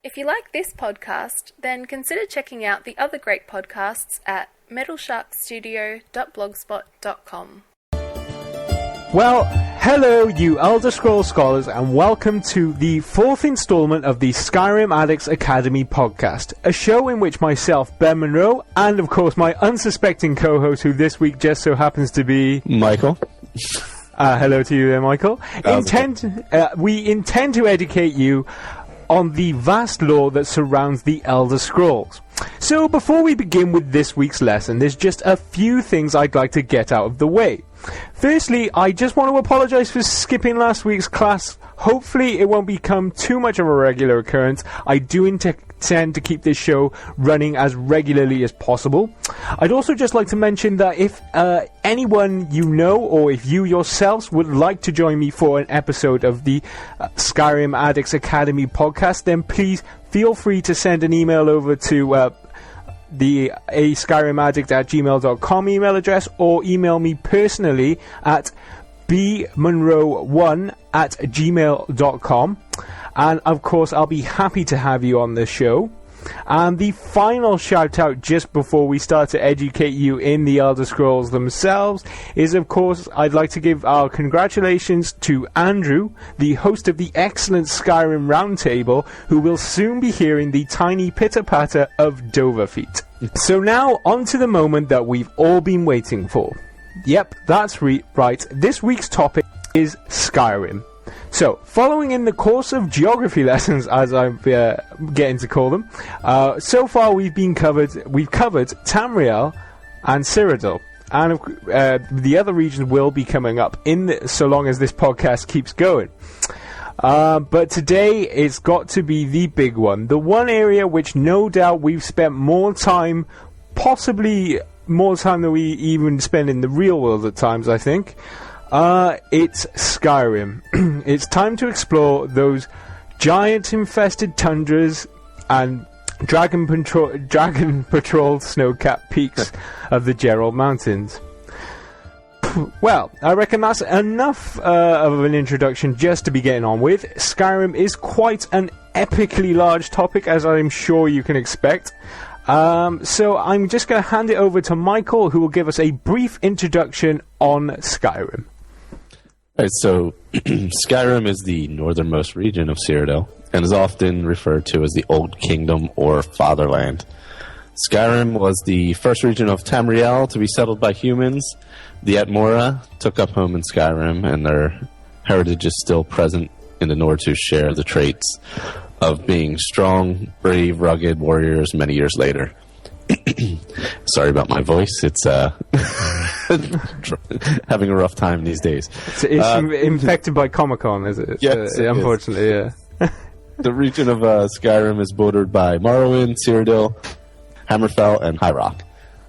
If you like this podcast, then consider checking out the other great podcasts at metalsharkstudio.blogspot.com. Well, hello you Elder Scrolls scholars, and welcome to the fourth installment of the Skyrim Addicts Academy podcast, a show in which myself, Ben Monroe, and of course my unsuspecting co-host, who this week just so happens to be... Michael. Hello to you there, Michael. We intend to educate you on the vast lore that surrounds the Elder Scrolls. So before we begin with this week's lesson, there's just a few things I'd like to get out of the way. Firstly, I just want to apologise for skipping last week's class. Hopefully it won't become too much of a regular occurrence. I do intend to keep this show running as regularly as possible. I'd also just like to mention that if anyone you know, or if you yourselves would like to join me for an episode of the Skyrim Addicts Academy podcast, then please feel free to send an email over to the skyrimaddict@gmail.com email address, or email me personally at bmonroe1@gmail.com, and of course I'll be happy to have you on the show. And the final shout out just before we start to educate you in the Elder Scrolls themselves is, of course, I'd like to give our congratulations to Andrew, the host of the excellent Skyrim Roundtable, who will soon be hearing the tiny pitter-patter of Dover feet. So now on to the moment that we've all been waiting for. Yep, that's right. This week's topic is Skyrim. So, following in the course of geography lessons, as I'm getting to call them, so far we've covered Tamriel and Cyrodiil, and the other regions will be coming up so long as this podcast keeps going. But today it's got to be the big one, the one area which no doubt we've spent more time, possibly more time than we even spend in the real world at times, I think. It's Skyrim. It's time to explore those giant-infested tundras and dragon-patrolled snow-capped peaks of the Gerald Mountains. Well, I reckon that's enough of an introduction just to be getting on with. Skyrim is quite an epically large topic, as I'm sure you can expect. So I'm just going to hand it over to Michael, who will give us a brief introduction on Skyrim. Right, so Skyrim is the northernmost region of Cyrodiil and is often referred to as the Old Kingdom or Fatherland. Skyrim was the first region of Tamriel to be settled by humans. The Atmora took up home in Skyrim, and their heritage is still present in the Nords, who share the traits of being strong, brave, rugged warriors many years later. Sorry about my voice. It's having a rough time these days. It's infected by Comic-Con, is it? Yes, unfortunately, yeah. The region of Skyrim is bordered by Morrowind, Cyrodiil, Hammerfell, and High Rock.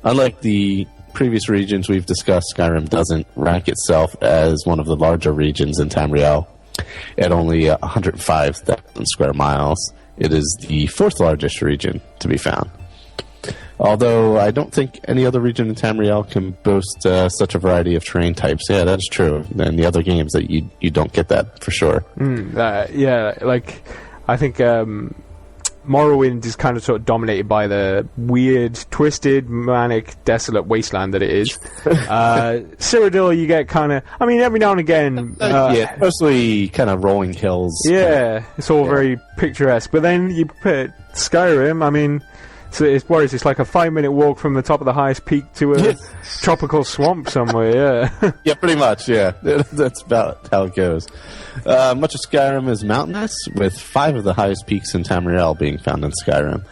Unlike the previous regions we've discussed, Skyrim doesn't rank itself as one of the larger regions in Tamriel. At only 105,000 square miles, it is the fourth largest region to be found. Although I don't think any other region in Tamriel can boast such a variety of terrain types. Yeah, that's true. In the other games, that you don't get that for sure. Yeah, like I think Morrowind is kind of sort of dominated by the weird, twisted, manic, desolate wasteland that it is. Cyrodiil, you get kind of, I mean, every now and again... mostly kind of rolling hills. Yeah, it's all very picturesque. But then you put Skyrim, I mean... So it's like a 5-minute walk from the top of the highest peak to a tropical swamp somewhere, yeah. Yeah, pretty much, yeah. That's about how it goes. Much of Skyrim is mountainous, with 5 of the highest peaks in Tamriel being found in Skyrim.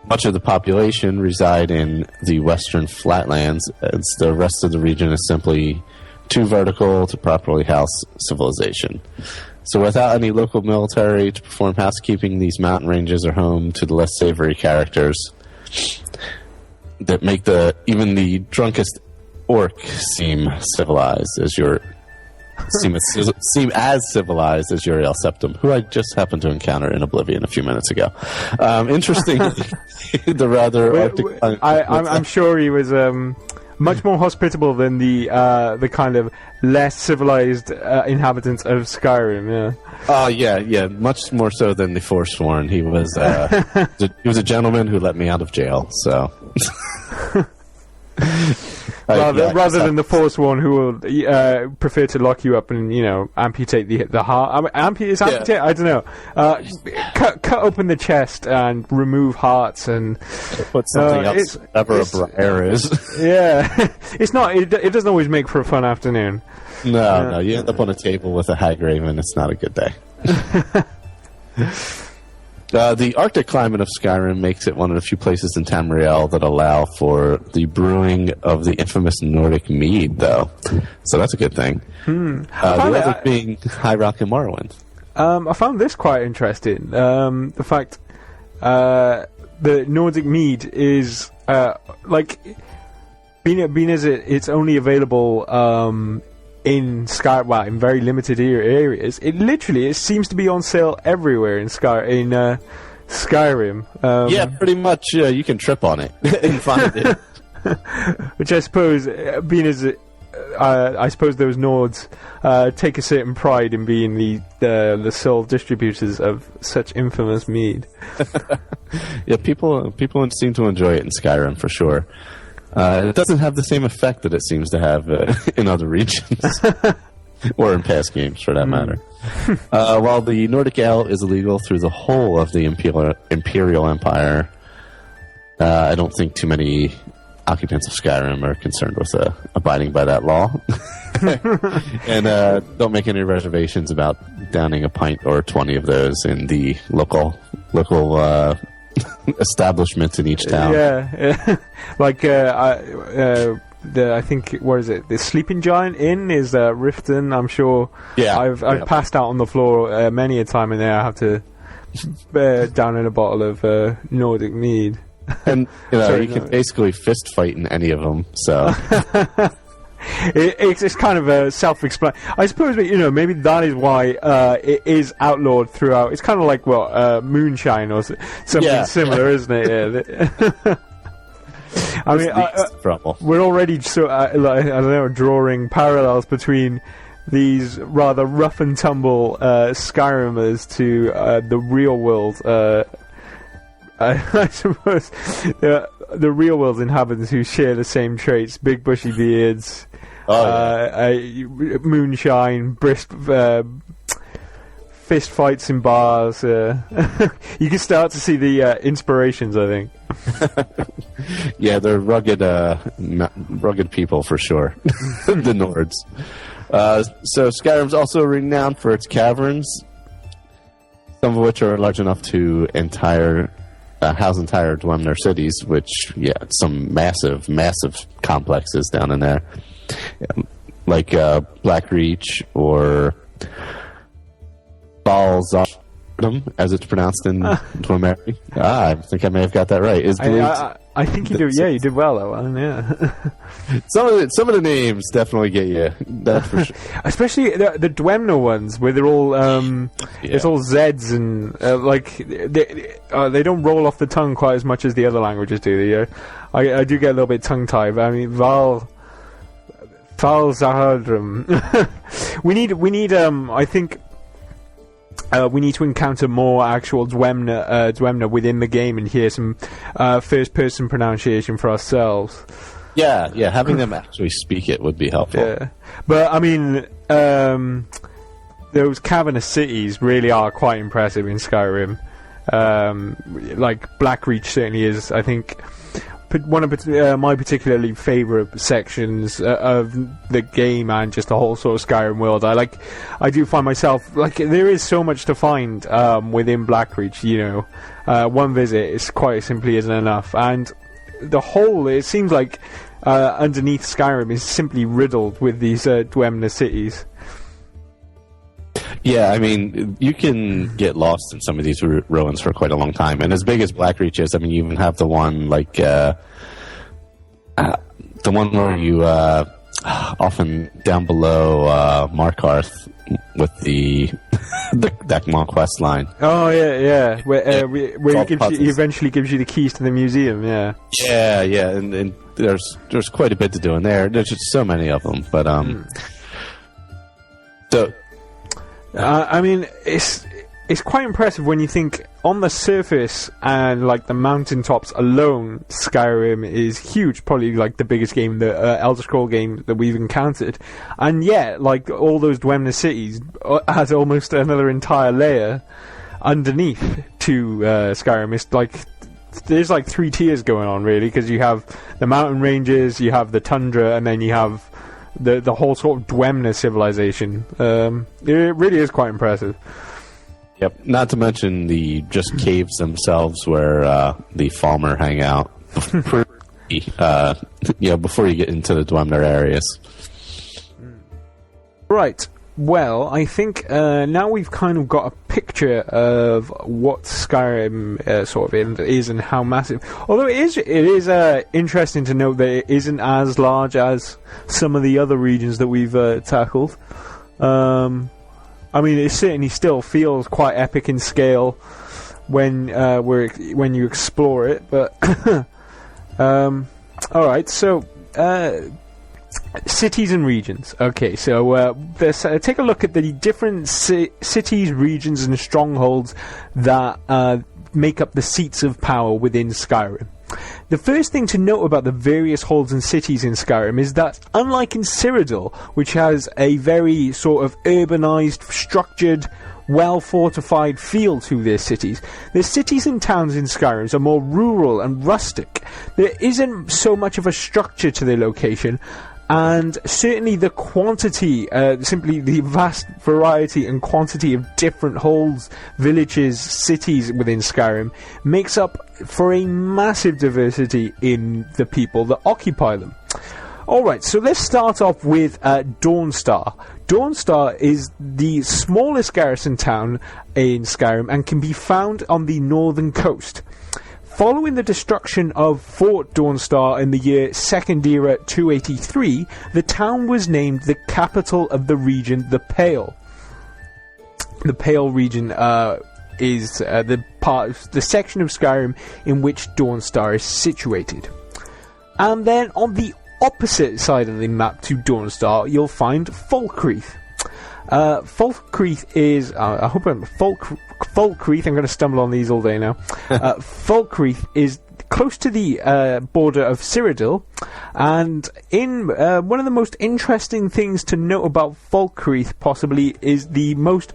Much of the population reside in the western flatlands, as the rest of the region is simply too vertical to properly house civilization. So without any local military to perform housekeeping, these mountain ranges are home to the less savory characters that make even the drunkest orc seem as civilized as Uriel Septim, who I just happened to encounter in Oblivion a few minutes ago. Interesting, the rather Arctic... I'm sure he was much more hospitable than the kind of less civilized inhabitants of Skyrim. Yeah. Oh yeah, much more so than the Forsworn. He was he was a gentleman who let me out of jail. So. Rather than the Forsworn who will prefer to lock you up and amputate the heart. Amputate? I don't know. Cut open the chest and remove hearts and put something else. Whatever a briar is. Yeah, it's not. It doesn't always make for a fun afternoon. No. You end up on a table with a hag raven. It's not a good day. The Arctic climate of Skyrim makes it one of the few places in Tamriel that allow for the brewing of the infamous Nordic mead, though. So that's a good thing. The other being High Rock and Morrowind. I found this quite interesting. The fact the Nordic mead is being as it's only available in in very limited areas. It seems to be on sale everywhere in Skyrim. Yeah, pretty much. You can trip on it and find it. Which I suppose, I suppose those Nords take a certain pride in being the sole distributors of such infamous mead. Yeah, people seem to enjoy it in Skyrim for sure. It doesn't have the same effect that it seems to have in other regions, or in past games, for that matter. While the Nordic Ale is illegal through the whole of the Imperial Empire, I don't think too many occupants of Skyrim are concerned with abiding by that law. And don't make any reservations about downing a pint or 20 of those in the local establishments in each town. Yeah. Like I think, what is it? The Sleeping Giant Inn is Riften. I'm sure. Yeah, I've passed out on the floor many a time in there. I have to down in a bottle of Nordic mead. And you can basically fist fight in any of them. So. It's kind of self-explanatory. I suppose maybe that is why it is outlawed throughout. It's kind of like moonshine or something similar, isn't it? Yeah. I mean, we're already I don't know, drawing parallels between these rather rough and tumble Skyrimers to the real world. I suppose the real world inhabitants who share the same traits: big bushy beards, moonshine, fist fights in bars. You can start to see the inspirations, I think. Yeah, they're rugged people for sure. The Nords. So Skyrim's also renowned for its caverns, some of which are large enough to house entire Dwemer cities, which, some massive complexes down in there. Like Blackreach or Balzardum, as it's pronounced in Dwemer. I think I may have got that right. I think you did. Yeah, you did well that one. Yeah. Some of the names definitely get you. That's for sure. Especially the Dwemer ones, where they're all it's all Z's and they don't roll off the tongue quite as much as the other languages do. I do get a little bit tongue tied. I mean, Valzahadrum. we need. I think. We need to encounter more actual Dwemer within the game and hear some first-person pronunciation for ourselves. Yeah, having them actually speak it would be helpful. Yeah, but I mean, those cavernous cities really are quite impressive in Skyrim. Like Blackreach certainly is, I think, one of my particularly favourite sections of the game and just the whole sort of Skyrim world. I do find myself, there is so much to find within Blackreach, one visit is quite simply isn't enough, and the whole, it seems like underneath Skyrim is simply riddled with these Dwemer cities. Yeah, I mean, you can get lost in some of these ruins for quite a long time. And as big as Blackreach is, I mean, you even have the one, the one where you, often down below Markarth with the Dekmon quest line. Oh yeah. Where he eventually gives you the keys to the museum. Yeah. Yeah, and there's quite a bit to do in there. There's just so many of them, but so I mean, it's quite impressive when you think on the surface and like the mountaintops alone, Skyrim is huge, probably like the biggest game, the Elder Scroll game that we've encountered, and yet like all those Dwemer cities has almost another entire layer underneath to Skyrim. It's like there's like 3 tiers going on really, because you have the mountain ranges, you have the tundra, and then you have the whole sort of Dwemer civilization. It really is quite impressive. Yep. Not to mention the just caves themselves where the Falmer hang out. Before you get into the Dwemer areas. Right. Well, I think now we've kind of got a picture of what Skyrim sort of is and how massive. Although it is interesting to note that it isn't as large as some of the other regions that we've tackled. I mean, it certainly still feels quite epic in scale when you explore it. But all right, so cities and regions. Okay, so let's take a look at the different cities, regions, and strongholds that make up the seats of power within Skyrim. The first thing to note about the various holds and cities in Skyrim is that, unlike in Cyrodiil, which has a very sort of urbanized, structured, well-fortified feel to their cities, the cities and towns in Skyrim are more rural and rustic. There isn't so much of a structure to their location, and certainly the quantity, simply the vast variety and quantity of different holds, villages, cities within Skyrim makes up for a massive diversity in the people that occupy them. Alright, so let's start off with Dawnstar. Dawnstar is the smallest garrison town in Skyrim and can be found on the northern coast. Following the destruction of Fort Dawnstar in the year Second Era 283, the town was named the capital of the region the Pale. The Pale region is the section of Skyrim in which Dawnstar is situated. And then on the opposite side of the map to Dawnstar, you'll find Falkreath. Falkreath is Falkreath, I'm going to stumble on these all day now. Falkreath is close to the border of Cyrodiil, and in one of the most interesting things to note about Falkreath possibly is the most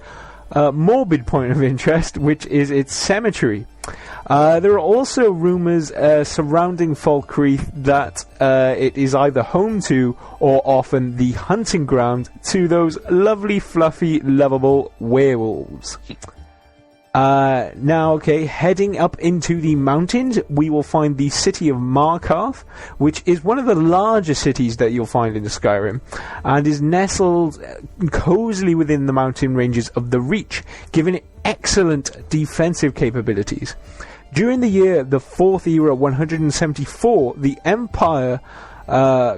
morbid point of interest, which is its cemetery. There are also rumours surrounding Falkreath that it is either home to or often the hunting ground to those lovely, fluffy, lovable werewolves. Now, okay, heading up into the mountains, we will find the city of Markarth, which is one of the larger cities that you'll find in Skyrim, and is nestled cozily within the mountain ranges of the Reach, giving it excellent defensive capabilities. During the year the 4th Era 174, the Empire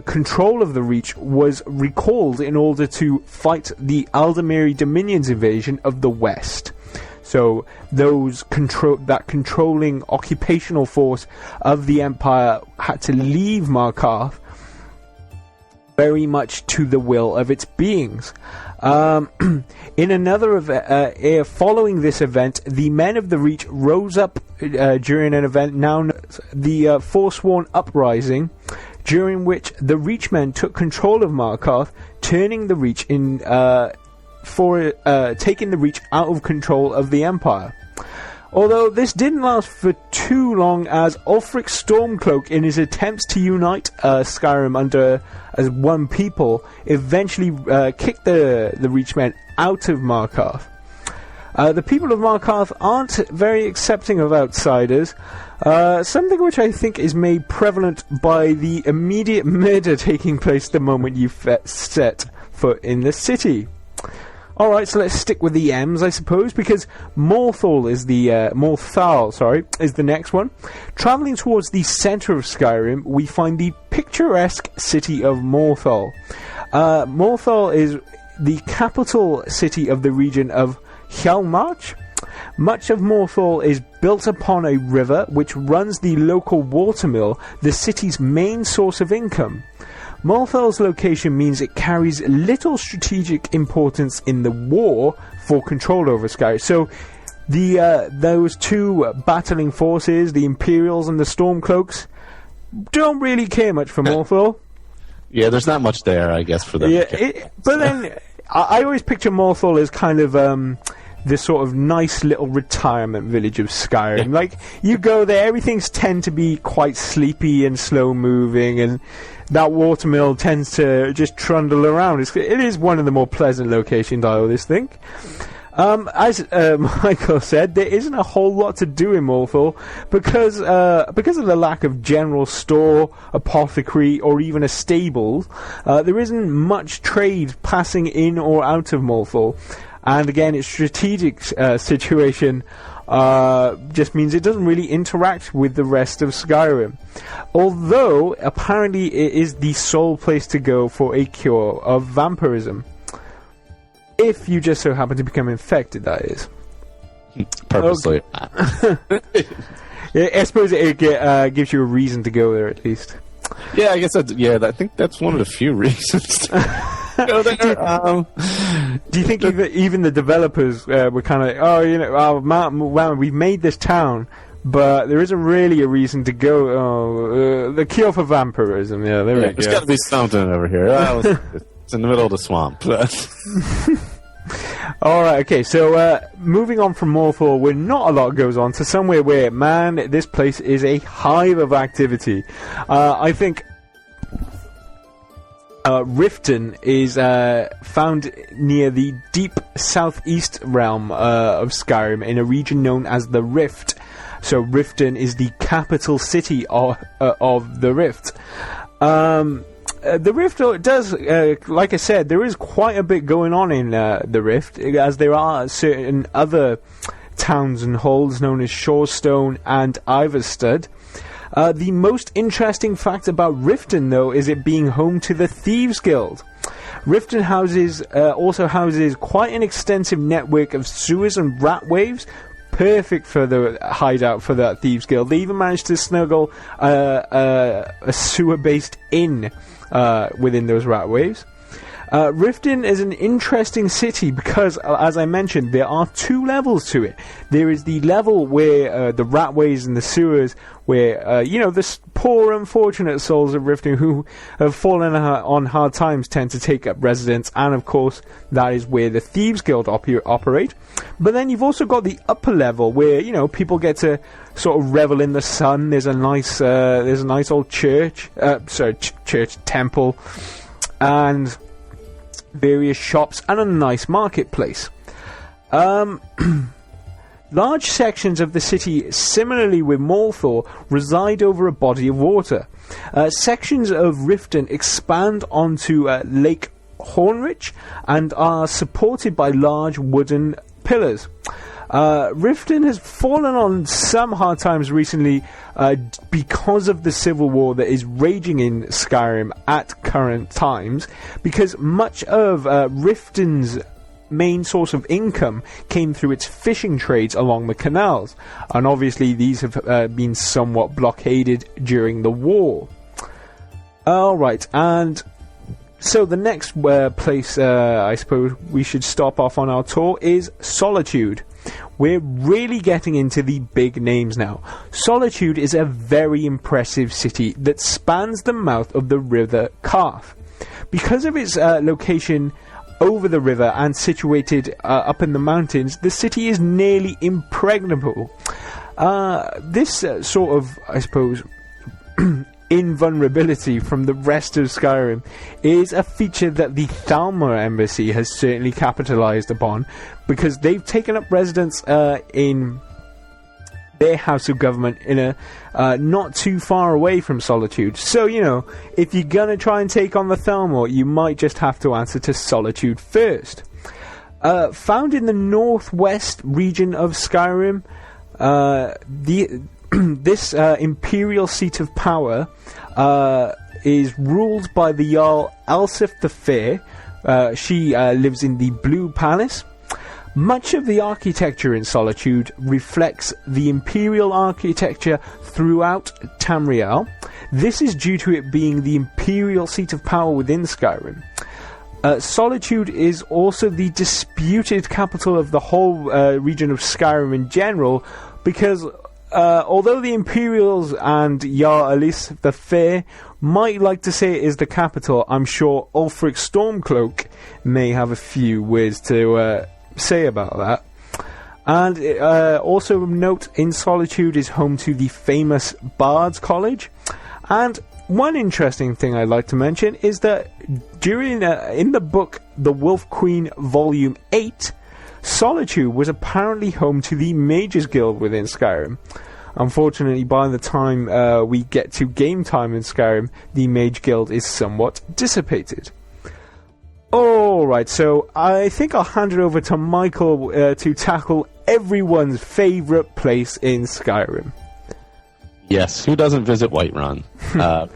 control of the Reach was recalled in order to fight the Aldemiri Dominion's invasion of the West. So that controlling occupational force of the Empire had to leave Markarth very much to the will of its beings. In another following this event, the men of the Reach rose up during an event known as the Forsworn Uprising, during which the Reach men took control of Markarth, turning the Reach taking the Reach out of control of the Empire. Although this didn't last for too long, as Ulfric Stormcloak, in his attempts to unite Skyrim as one people, eventually kicked the Reachmen out of Markarth. The people of Markarth aren't very accepting of outsiders, something which I think is made prevalent by the immediate murder taking place the moment you set foot in the city. Alright, so let's stick with the M's, I suppose, because Morthal is the next one. Travelling towards the centre of Skyrim, we find the picturesque city of Morthal. Morthal is the capital city of the region of Hjalmarch. Much of Morthal is built upon a river which runs the local watermill, the city's main source of income. Morthal's location means it carries little strategic importance in the war for control over Skyrim. So those two battling forces, the Imperials and the Stormcloaks, don't really care much for Morthal. Yeah, there's not much there, I guess, for them. Yeah, but then I always picture Morthal as kind of this sort of nice little retirement village of Skyrim. Like, you go there, everything's tend to be quite sleepy and slow moving, and that watermill tends to just trundle around. It is one of the more pleasant locations, I always think. As Michael said, there isn't a whole lot to do in Morthal because of the lack of general store, apothecary, or even a stable. There isn't much trade passing in or out of Morthal. And again, its strategic situation just means it doesn't really interact with the rest of Skyrim. Although, apparently it is the sole place to go for a cure of vampirism. If you just so happen to become infected, that is. Purposely. Yeah, I suppose it gives you a reason to go there, at least. Yeah, I guess I think that's one of the few reasons to go there. Do you think even the developers were kind of wow, we've made this town, but there isn't really a reason to go. The cure for vampirism, there we go. There's got to be something over here. It's in the middle of the swamp. Alright, okay, so moving on from Morthal, where not a lot goes on, to somewhere where, man, this place is a hive of activity. I think Riften is found near the deep southeast realm of Skyrim in a region known as the Rift. So Riften is the capital city of the Rift. The Rift does, like I said, there is quite a bit going on in the Rift, as there are certain other towns and holds known as Shorestone and Iverstead. The most interesting fact about Riften, though, is it being home to the Thieves Guild. Riften also houses quite an extensive network of sewers and rat waves, perfect for the hideout for that Thieves Guild. They even managed to snuggle a sewer-based inn within those rat waves. Riften is an interesting city because, as I mentioned, there are two levels to it. There is the level where the ratways and the sewers, where the poor unfortunate souls of Riften who have fallen on hard times tend to take up residence, and of course that is where the Thieves Guild operate. But then you've also got the upper level where people get to sort of revel in the sun. There's a nice old church, temple, and various shops and a nice marketplace. Large sections of the city, similarly with Morthal, reside over a body of water. Sections of Riften expand onto Lake Hornrich and are supported by large wooden pillars. Riften has fallen on some hard times recently because of the civil war that is raging in Skyrim at current times, because much of Riften's main source of income came through its fishing trades along the canals, and obviously these have been somewhat blockaded during the war. Alright, and so the next place I suppose we should stop off on our tour is Solitude. We're really getting into the big names now. Solitude is a very impressive city that spans the mouth of the River Karth. Because of its location over the river and situated up in the mountains, the city is nearly impregnable. This sort of, I suppose, invulnerability from the rest of Skyrim is a feature that the Thalmor Embassy has certainly capitalized upon, because they've taken up residence in their house of government in a not too far away from Solitude. So, if you're gonna try and take on the Thalmor, you might just have to answer to Solitude first. Found in the northwest region of Skyrim, this imperial seat of power is ruled by the Jarl Elsif the Fair. She lives in the Blue Palace. Much of the architecture in Solitude reflects the imperial architecture throughout Tamriel. This is due to it being the imperial seat of power within Skyrim. Solitude is also the disputed capital of the whole region of Skyrim in general, because although the Imperials and Jarl Elise the Fair might like to say it is the capital, I'm sure Ulfric Stormcloak may have a few words to say about that. And also note, in Solitude is home to the famous Bards College. And one interesting thing I'd like to mention is that during in the book The Wolf Queen Volume 8, Solitude was apparently home to the Mages Guild within Skyrim. Unfortunately, by the time we get to game time in Skyrim, the Mage Guild is somewhat dissipated. Alright, so I think I'll hand it over to Michael to tackle everyone's favourite place in Skyrim. Yes, who doesn't visit Whiterun?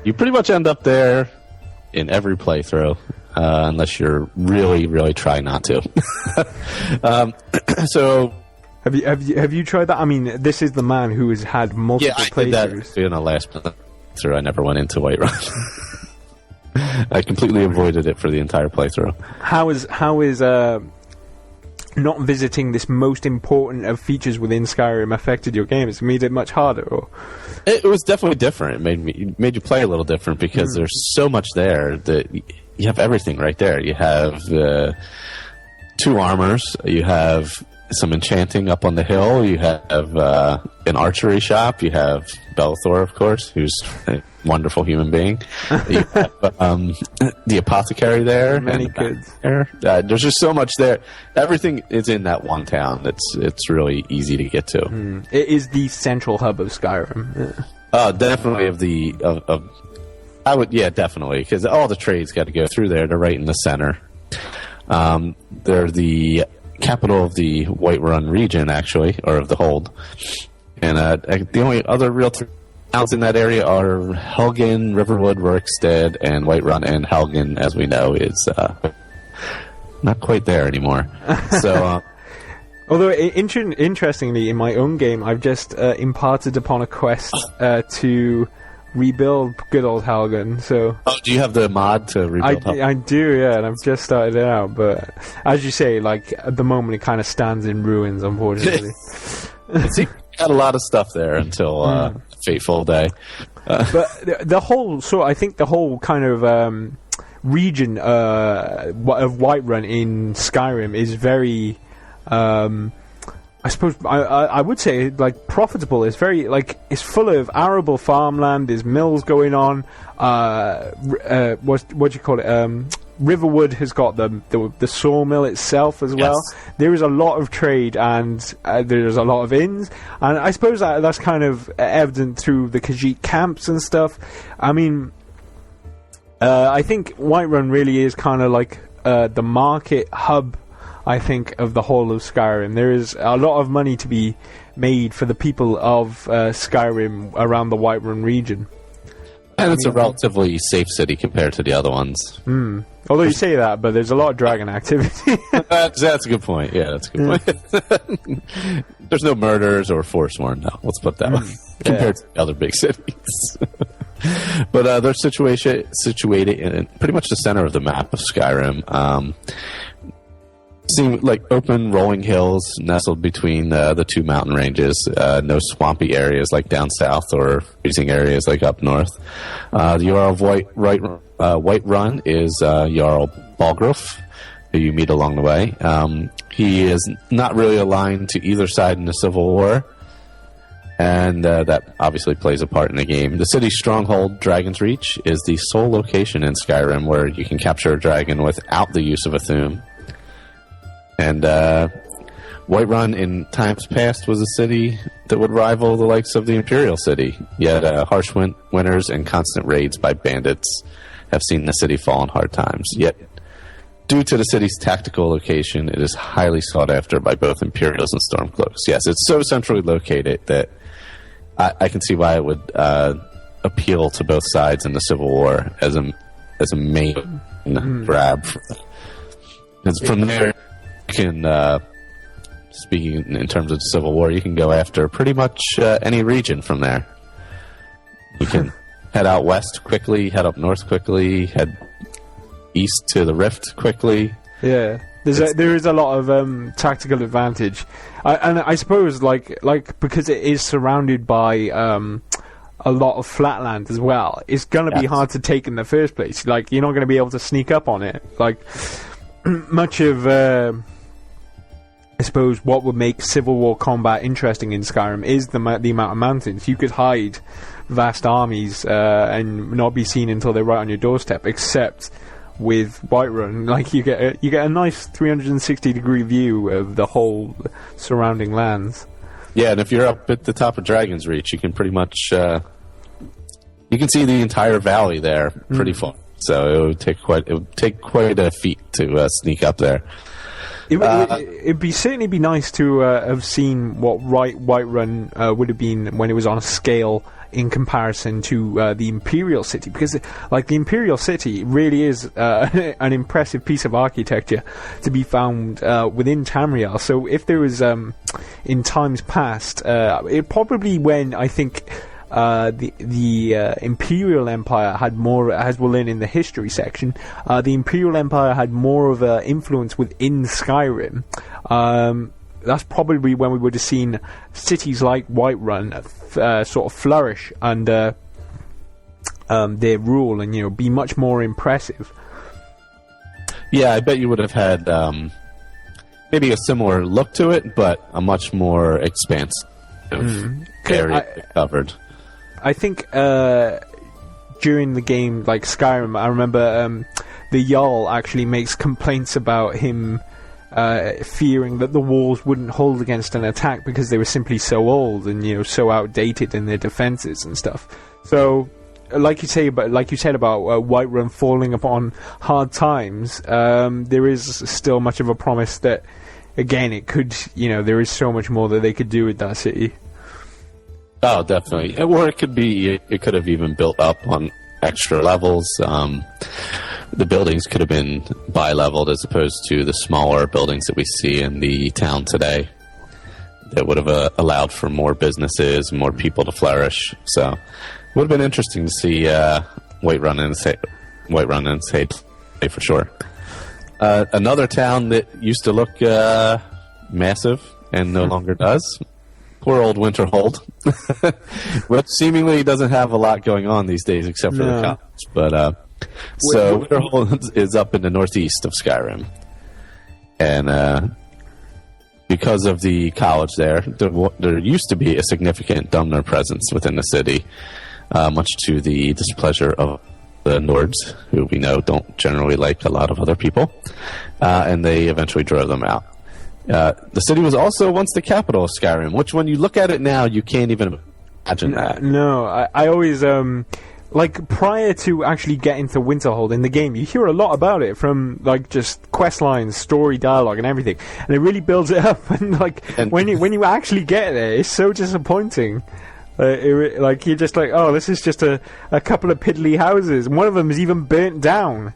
You pretty much end up there in every playthrough, unless you're really, really trying not to. So, have you tried that? I mean, this is the man who has had multiple playthroughs. Yeah, I did that in the last playthrough. I never went into Whiterun. I completely avoided it for the entire playthrough. How is not visiting this most important of features within Skyrim affected your game? It's made it much harder, or? It was definitely different. It made you play a little different because there's so much there that you have everything right there. You have 2 armors. You have some enchanting up on the hill. You have an archery shop. You have Bellathor, of course, who's a wonderful human being. You have the apothecary there. Many kids. There's just so much there. Everything is in that one town. It's really easy to get to. It is the central hub of Skyrim. Yeah. Definitely definitely, because all the trades got to go through there. They're right in the center. They're the capital of the Whiterun region, actually, or of the Hold. And the only other real towns in that area are Helgen, Riverwood, Rorikstead, and Whiterun. And Helgen, as we know, is not quite there anymore. So, although interestingly, in my own game, I've just imparted upon a quest to rebuild good old Helgen. So, do you have the mod to rebuild Helgen? I do, yeah, and I've just started it out. But as you say, like at the moment, it kind of stands in ruins, unfortunately. It got a lot of stuff there until Fateful Day. But the whole, so I think the whole kind of region of Whiterun in Skyrim is very, I suppose I would say, like, profitable. It's very, like, it's full of arable farmland. There's mills going on. What do you call it? Riverwood has got the sawmill itself as well. Yes. There is a lot of trade, and there's a lot of inns. And I suppose that's kind of evident through the Khajiit camps and stuff. I mean, I think Whiterun really is kind of like the market hub, I think, of the whole of Skyrim. There is a lot of money to be made for the people of Skyrim around the Whiterun regionon. And it's a relatively safe city compared to the other ones. Although you say that, but there's a lot of dragon activity. That's a good point. Yeah, that's a good point. There's no murders or Forsworn now. Let's put that way. Compared to the other big cities. But they're situated in pretty much the center of the map of Skyrim. Seem like open rolling hills nestled between the 2 mountain ranges. No swampy areas like down south or freezing areas like up north. The Jarl of Whiterun is Jarl Balgruuf, who you meet along the way. He is not really aligned to either side in the Civil War, and that obviously plays a part in the game. The city's stronghold, Dragon's Reach, is the sole location in Skyrim where you can capture a dragon without the use of a Thu'um. And Whiterun in times past was a city that would rival the likes of the Imperial City. Yet harsh winters and constant raids by bandits have seen the city fall in hard times. Yet, due to the city's tactical location, it is highly sought after by both Imperials and Stormcloaks. Yes, it's so centrally located that I can see why it would appeal to both sides in the Civil War as a main grab. Because from there, you can, speaking in terms of the Civil War, you can go after pretty much any region from there. You can head out west quickly, head up north quickly, head east to the Rift quickly. Yeah. There is a lot of tactical advantage, and I suppose like because it is surrounded by a lot of flatland as well, it's going to be hard to take in the first place. Like, you're not going to be able to sneak up on it. Like, much of I suppose what would make Civil War combat interesting in Skyrim is the amount of mountains. You could hide vast armies and not be seen until they're right on your doorstep, except with Whiterun. Like, you get a nice 360-degree view of the whole surrounding lands. Yeah, and if you're up at the top of Dragon's Reach, you can pretty much you can see the entire valley there pretty far. So it would take quite a feat to sneak up there. It'd certainly be nice to have seen what Whiterun would have been when it was on a scale in comparison to the Imperial City, because like the Imperial City really is an impressive piece of architecture to be found within Tamriel. So if there was in times past, it probably when I think the Imperial Empire had more, as we'll learn in the history section, the Imperial Empire had more of an influence within Skyrim. That's probably when we would have seen cities like Whiterun sort of flourish under their rule and, be much more impressive. Yeah, I bet you would have had maybe a similar look to it, but a much more expansive area covered. I think during the game, like Skyrim, I remember the Jarl actually makes complaints about him fearing that the walls wouldn't hold against an attack because they were simply so old and so outdated in their defenses and stuff. So, like you said about Whiterun falling upon hard times, there is still much of a promise that, again, it could, there is so much more that they could do with that city. Oh, definitely. Or it could have even built up on extra levels. The buildings could have been bi-leveled as opposed to the smaller buildings that we see in the town today. That would have allowed for more businesses, more people to flourish. So it would have been interesting to see Whiterun and say for sure. Another town that used to look massive and no longer does. Poor old Winterhold, which seemingly doesn't have a lot going on these days except for the college. But so Winterhold is up in the northeast of Skyrim, and because of the college there used to be a significant Dumner presence within the city, much to the displeasure of the Nords, who we know don't generally like a lot of other people, and they eventually drove them out. The city was also once the capital of Skyrim, which when you look at it now, you can't even imagine that. No, I always, prior to actually getting to Winterhold in the game, you hear a lot about it from, just quest lines, story, dialogue, and everything. And it really builds it up. And, when you actually get there, it's so disappointing. You're just like, oh, this is just a couple of piddly houses. One of them is even burnt down.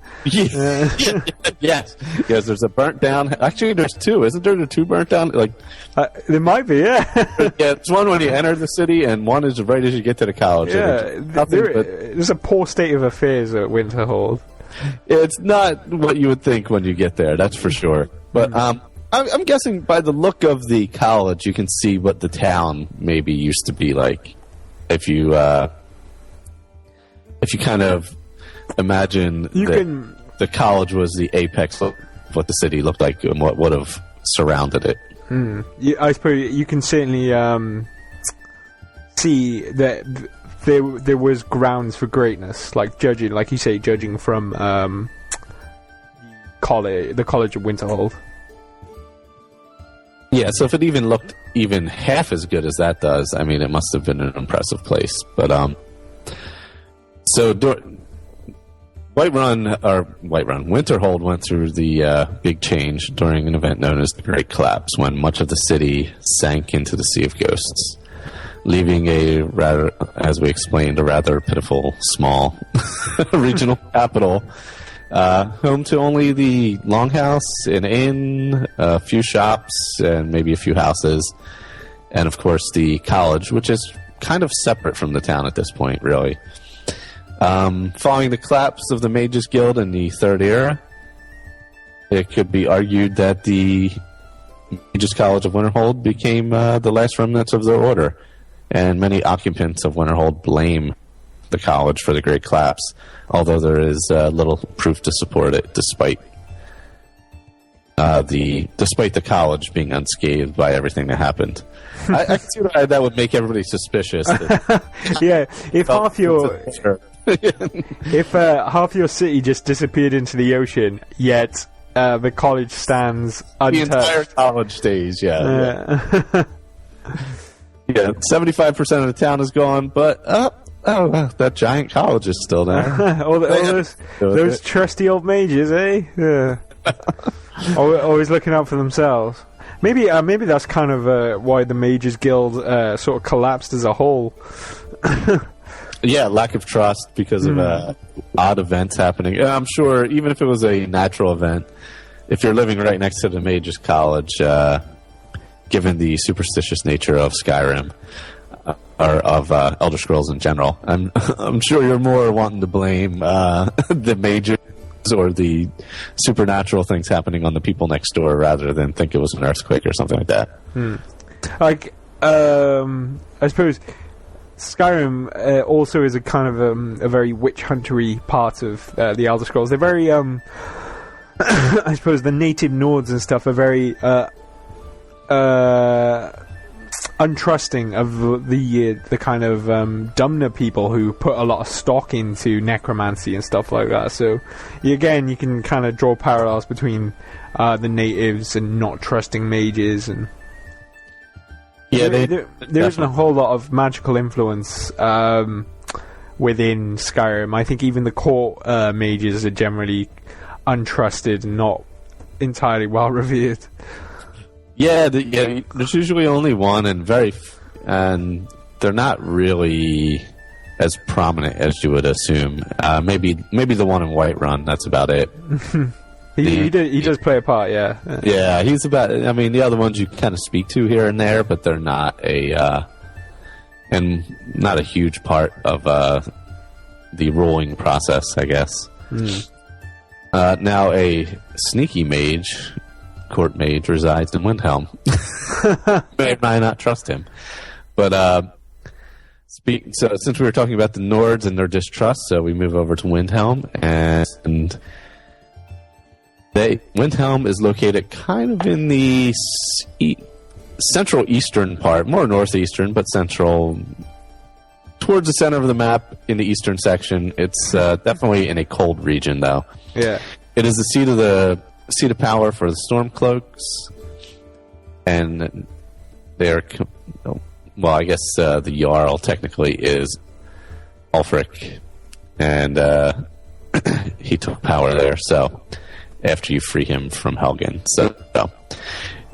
Yes, there's a burnt down. Actually, there's two. Isn't there the two burnt down? There might be, yeah. Yeah, it's one when you enter the city, and one is right as you get to the college. Yeah, there's a poor state of affairs at Winterhold. It's not what you would think when you get there, that's for sure. But I'm guessing by the look of the college, you can see what the town maybe used to be like. If you kind of imagine the college was the apex of what the city looked like and what would have surrounded it. Yeah, I suppose you can certainly see that there was grounds for greatness, like you say, judging from the College of Winterhold. Yeah, so if it even looked even half as good as that does, I mean, it must have been an impressive place. But Winterhold went through the big change during an event known as the Great Collapse, when much of the city sank into the Sea of Ghosts. leaving a rather, as we explained, a rather pitiful, small regional capital, home to only the longhouse, an inn, a few shops, and maybe a few houses, and of course the college, which is kind of separate from the town at this point, really. Following the collapse of the Mages Guild in the Third Era, it could be argued that the Mages College of Winterhold became the last remnants of their order, and many occupants of Winterhold blame the college for the Great Collapse, although there is little proof to support it, despite the college being unscathed by everything that happened. I can see why that would make everybody suspicious. Yeah, if half your city just disappeared into the ocean, yet the college stands untouched. The entire college stays, yeah. 75% of the town is gone, but that giant college is still there. all those trusty old mages, eh? Yeah. Always looking out for themselves. Maybe that's kind of why the Mages Guild sort of collapsed as a whole. Yeah, lack of trust because of odd events happening. I'm sure even if it was a natural event, if you're living right next to the Mages College, given the superstitious nature of Skyrim, or of Elder Scrolls in general, I'm sure you're more wanting to blame the mages or the supernatural things happening on the people next door rather than think it was an earthquake or something like that. Like, I suppose Skyrim also is a kind of a very witch huntery part of the Elder Scrolls. They're very, I suppose the native Nords and stuff are very untrusting of the kind of Dumner people who put a lot of stock into necromancy and stuff like that. So you can kind of draw parallels between the natives and not trusting mages, and there isn't a whole lot of magical influence within Skyrim. I think even the court mages are generally untrusted and not entirely well revered. Yeah, there's usually only one, and they're not really as prominent as you would assume. Maybe the one in Whiterun. That's about it. He does play a part, yeah. Yeah, he's about. I mean, the other ones you kind of speak to here and there, but they're not not a huge part of the ruling process, I guess. Now, a sneaky mage. Court mage resides in Windhelm. May not trust him, but so since we were talking about the Nords and their distrust, so we move over to Windhelm, and Windhelm is located kind of in the central eastern part, more northeastern, but central, towards the center of the map in the eastern section. It's definitely in a cold region, though. Yeah, it is the seat of power for the Stormcloaks, and they're, well, I guess the Jarl technically is Ulfric, and he took power there, so after you free him from Helgen. So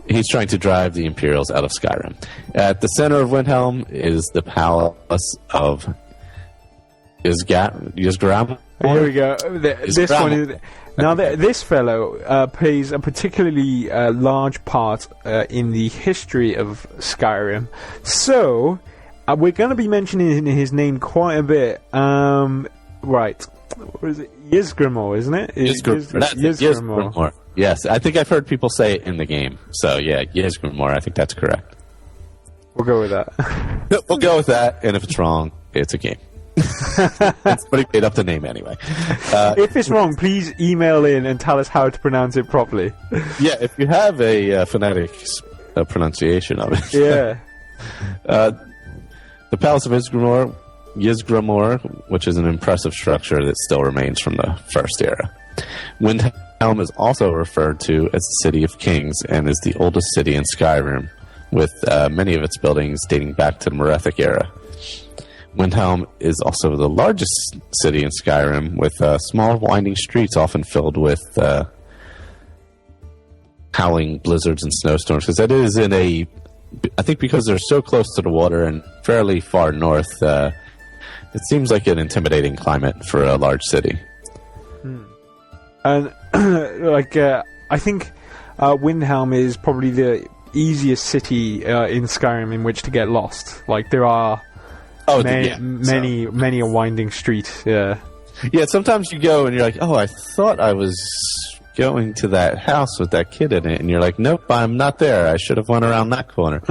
he's trying to drive the Imperials out of Skyrim. At the center of Windhelm is the palace of Ysgramor. Here we go. This fellow plays a particularly large part in the history of Skyrim. So, we're going to be mentioning his name quite a bit. Right. What is it? Ysgramor, isn't it? Ysgramor. Yes, I think I've heard people say it in the game. So, yeah, Ysgramor. I think that's correct. We'll go with that. We'll go with that, and if it's wrong, it's a game. Somebody made up the name anyway. If it's wrong, please email in and tell us how to pronounce it properly. Yeah, if you have a phonetic pronunciation of it. Yeah. The Palace of Ysgramor, which is an impressive structure that still remains from the First Era. Windhelm is also referred to as the City of Kings and is the oldest city in Skyrim, with many of its buildings dating back to the Merethic era. Windhelm is also the largest city in Skyrim, with small winding streets often filled with howling blizzards and snowstorms, because that is in a I think because they're so close to the water and fairly far north, it seems like an intimidating climate for a large city. And I think Windhelm is probably the easiest city in Skyrim in which to get lost. Like there are many a winding street. Yeah. Yeah, sometimes you go and you're like, oh, I thought I was going to that house with that kid in it, and you're like, nope, I'm not there. I should have went around that corner.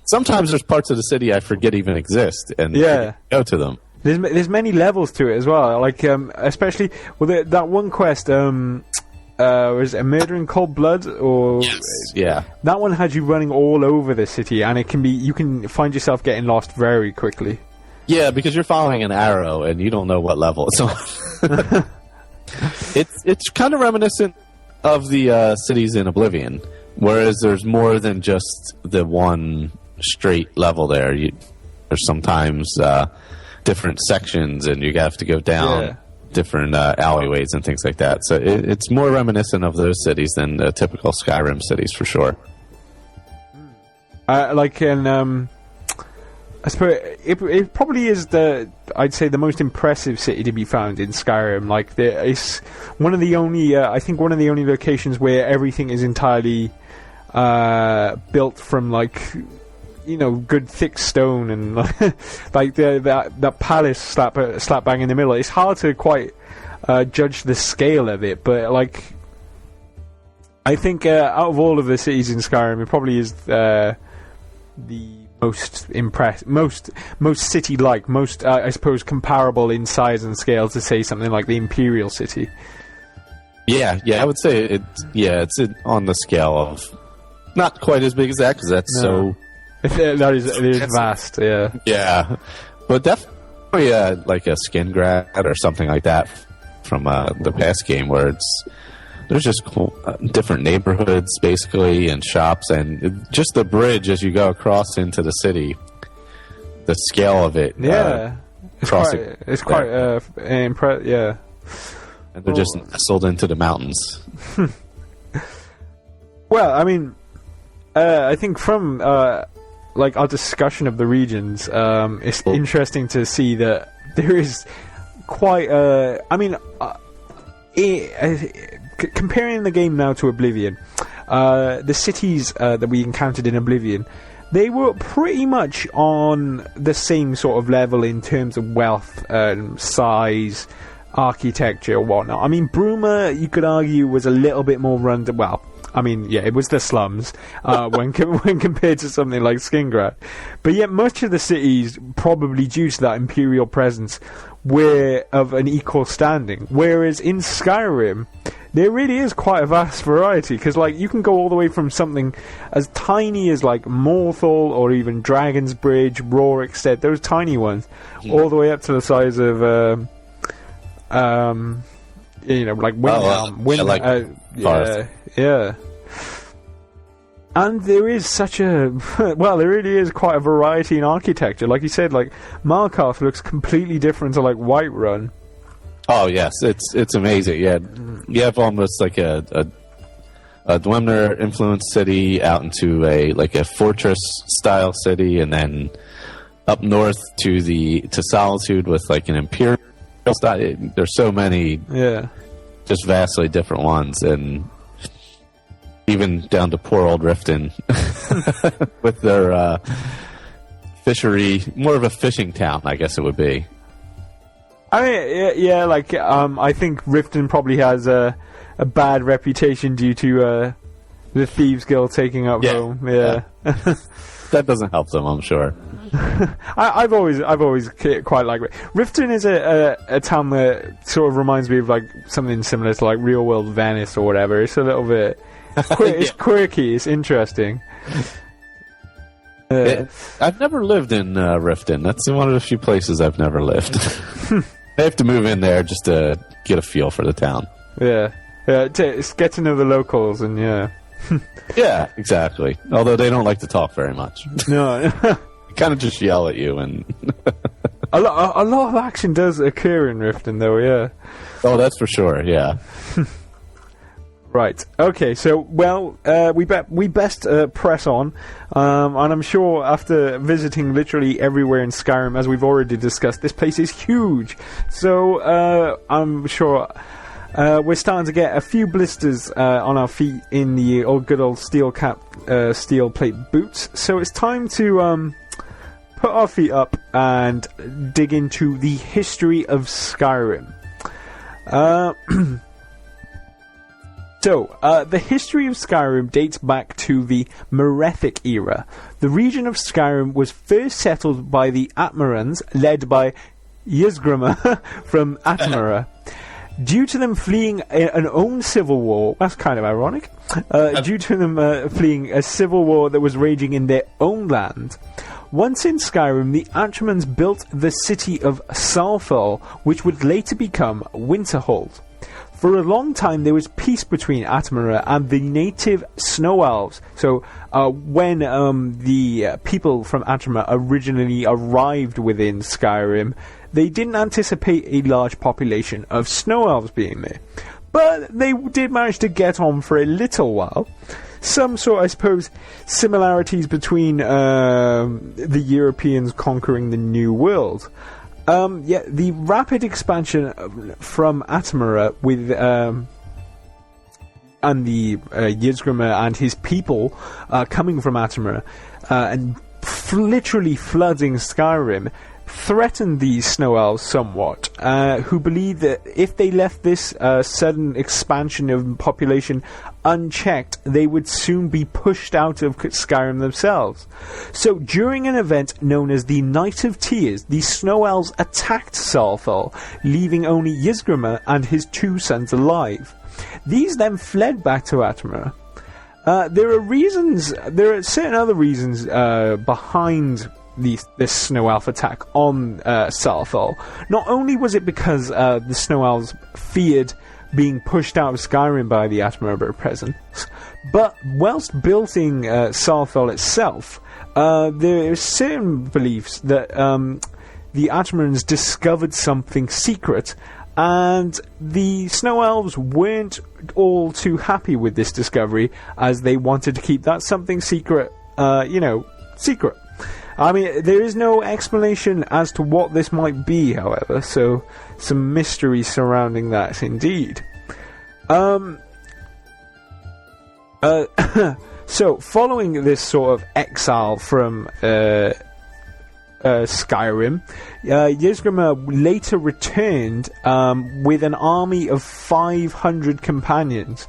Sometimes there's parts of the city I forget even exist, and go to them. There's many levels to it as well. Like especially that one quest. Was it a Murder in Cold Blood? Or yes. Yeah, that one had you running all over the city, and you can find yourself getting lost very quickly. Yeah, because you're following an arrow and you don't know what level it's on. It's kind of reminiscent of the cities in Oblivion, whereas there's more than just the one straight level there. There's sometimes different sections, and you have to go down different alleyways and things like that. So it's more reminiscent of those cities than the typical Skyrim cities, for sure. I suppose it probably is I'd say the most impressive city to be found in Skyrim. Like it's one of the only locations where everything is entirely built from good thick stone, and like that palace slap bang in the middle. It's hard to quite judge the scale of it, but I think out of all of the cities in Skyrim, it probably is the most city-like, most I suppose comparable in size and scale to say something like the Imperial City. Yeah, I would say it's on the scale of not quite as big as that, because that's so. It is vast, yeah. Yeah, but definitely like a Skin Grad or something like that from the past game, where there's just different neighborhoods, basically, and shops, and just the bridge as you go across into the city, the scale of it. Yeah. It's quite impressive, yeah. And they're just nestled into the mountains. Well, I mean, I think from our discussion of the regions, it's interesting to see that there is quite comparing the game now to Oblivion, the cities that we encountered in Oblivion, they were pretty much on the same sort of level in terms of wealth, size, architecture, whatnot. I mean, Bruma, you could argue, was a little bit more it was the slums when compared to something like Skingrad. But yet much of the cities, probably due to that Imperial presence, were of an equal standing. Whereas in Skyrim, there really is quite a vast variety, because you can go all the way from something as tiny as Morthal or even Dragon's Bridge, Rorikstead, those tiny ones, all the way up to the size of Windhelm. Yeah. And there is such a there really is quite a variety in architecture. Like you said, Markarth looks completely different to Whiterun. Oh yes, it's amazing. Yeah, you have almost like a Dwemer influenced city out into a fortress style city, and then up north to Solitude with an Imperial style. There's so many, just vastly different ones, and even down to poor old Riften with their fishery, more of a fishing town, I guess it would be. I mean, I think Riften probably has a bad reputation due to the Thieves Guild taking up home. Yeah. That doesn't help them, I'm sure. I've always quite liked it. Riften is a town that sort of reminds me of something similar to Real World Venice or whatever. It's a little bit. It's quirky. It's interesting. I've never lived in Riften. That's one of the few places I've never lived. I have to move in there just to get a feel for the town. Yeah. Get to know the locals, and yeah, exactly. Although they don't like to talk very much. No. Kind of just yell at you, and a lot of action does occur in Riften, though. Yeah. Oh, that's for sure. Yeah. Right. Okay. So, we best press on, and I'm sure after visiting literally everywhere in Skyrim, as we've already discussed, this place is huge. So, I'm sure we're starting to get a few blisters on our feet in the good old steel plate boots. So it's time to put our feet up and dig into the history of Skyrim. So, the history of Skyrim dates back to the Merethic era. The region of Skyrim was first settled by the Atmarans, led by Ysgramr from Atmara. Due to them fleeing an own civil war, that's kind of ironic, due to them fleeing a civil war that was raging in their own land. Once in Skyrim, the Atmarans built the city of Salfell, which would later become Winterhold. For a long time, there was peace between Atmara and the native Snow Elves. So, when the people from Atmara originally arrived within Skyrim, they didn't anticipate a large population of Snow Elves being there. But they did manage to get on for a little while. Some sort, I suppose, similarities between the Europeans conquering the New World. The rapid expansion from Atmara with and the Ysgramr and his people coming from Atmara and literally flooding Skyrim threatened these Snow Elves somewhat, who believed that if they left this sudden expansion of population unchecked, they would soon be pushed out of Skyrim themselves. So, during an event known as the Night of Tears, the Snow Elves attacked Salfell, leaving only Ysgramr and his 2 sons alive. These then fled back to Atmara. There are certain other reasons behind this Snow Elf attack on Salfell. Not only was it because the Snow Elves feared being pushed out of Skyrim by the Atmara presence, but whilst building Salfell itself, there are certain beliefs that the Atmarans discovered something secret, and the Snow Elves weren't all too happy with this discovery, as they wanted to keep that something secret, secret. I mean, there is no explanation as to what this might be, however, so some mystery surrounding that indeed. So, following this sort of exile from Skyrim, Ysgramr later returned with an army of 500 companions.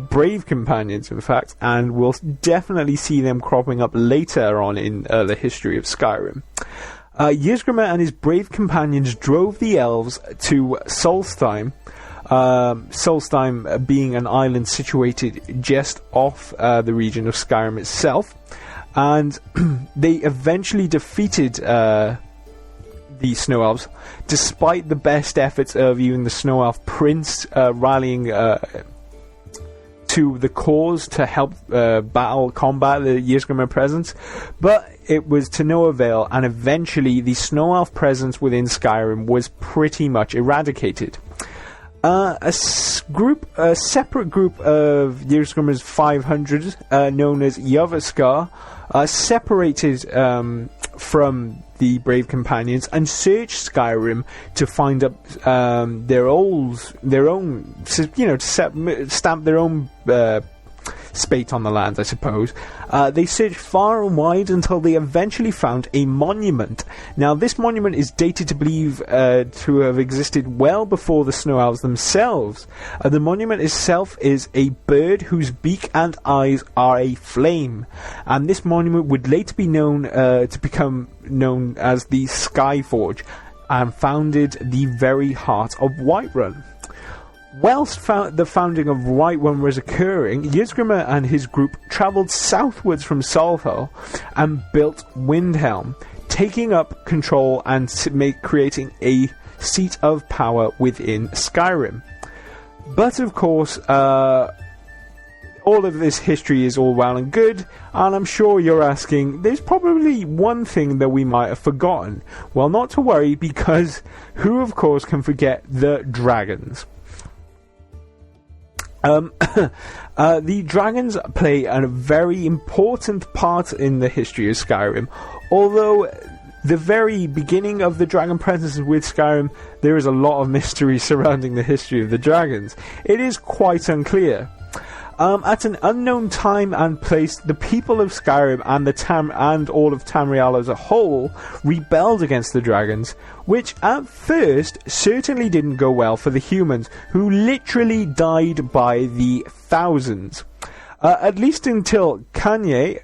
Brave companions, in fact, and we'll definitely see them cropping up later on in the history of Skyrim. Ysgramr and his brave companions drove the elves to Solstheim, Solstheim being an island situated just off the region of Skyrim itself, and they eventually defeated the Snow Elves, despite the best efforts of even the Snow Elf Prince rallying to the cause to help combat the Ysgramr presence, but it was to no avail, and eventually the Snow Elf presence within Skyrim was pretty much eradicated. A separate group of Ysgramr's 500, known as Yavaskar, separated from the brave companions and searched Skyrim to find up their own, to stamp their own spate on the land, I suppose. They searched far and wide until they eventually found a monument. Now, this monument is dated to believe to have existed well before the Snow Elves themselves. The monument itself is a bird whose beak and eyes are a flame, and this monument would later be known to become known as the Skyforge, and founded the very heart of Whiterun. Whilst the founding of Whiterun was occurring, Ysgramr and his group travelled southwards from Salfell and built Windhelm, taking up control and creating a seat of power within Skyrim. But of course, all of this history is all well and good, and I'm sure you're asking, there's probably one thing that we might have forgotten. Well, not to worry, because who of course can forget the dragons? The dragons play a very important part in the history of Skyrim. Although the very beginning of the dragon presence with Skyrim, there is a lot of mystery surrounding the history of the dragons. It is quite unclear. At an unknown time and place, the people of Skyrim and all of Tamriel as a whole rebelled against the dragons, which at first certainly didn't go well for the humans, who literally died by the thousands. At least until Kanye,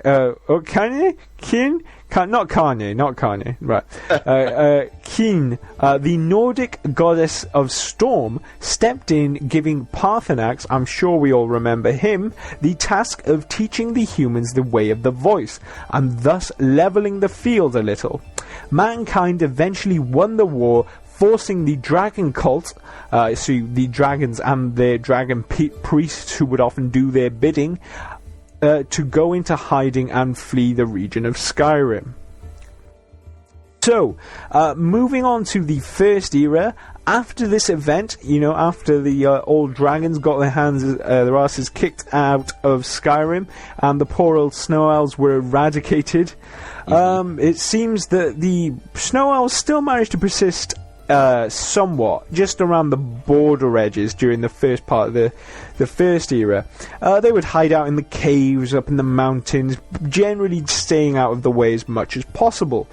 Keen, the Nordic goddess of storm, stepped in, giving Parthenax, I'm sure we all remember him, the task of teaching the humans the way of the voice, and thus leveling the field a little. Mankind eventually won the war, forcing the dragon cult, so the dragons and their dragon priests who would often do their bidding, to go into hiding and flee the region of Skyrim. So, moving on to the First Era, after this event, after the old dragons got their asses kicked out of Skyrim, and the poor old snow elves were eradicated, it seems that the snow elves still managed to persist somewhat, just around the border edges during the first part of the First Era. They would hide out in the caves, up in the mountains, generally staying out of the way as much as possible.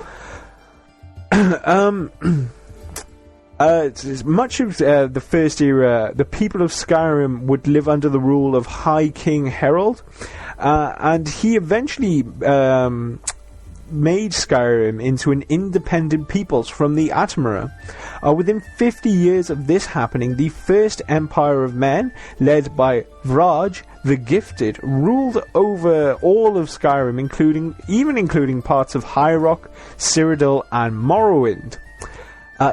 Much of the First Era, the people of Skyrim would live under the rule of High King Harold, and he eventually made Skyrim into an independent peoples from the Atmara. Within 50 years of this happening, the First Empire of Men, led by Vraj the Gifted, ruled over all of Skyrim, including parts of High Rock, Cyrodiil, and Morrowind.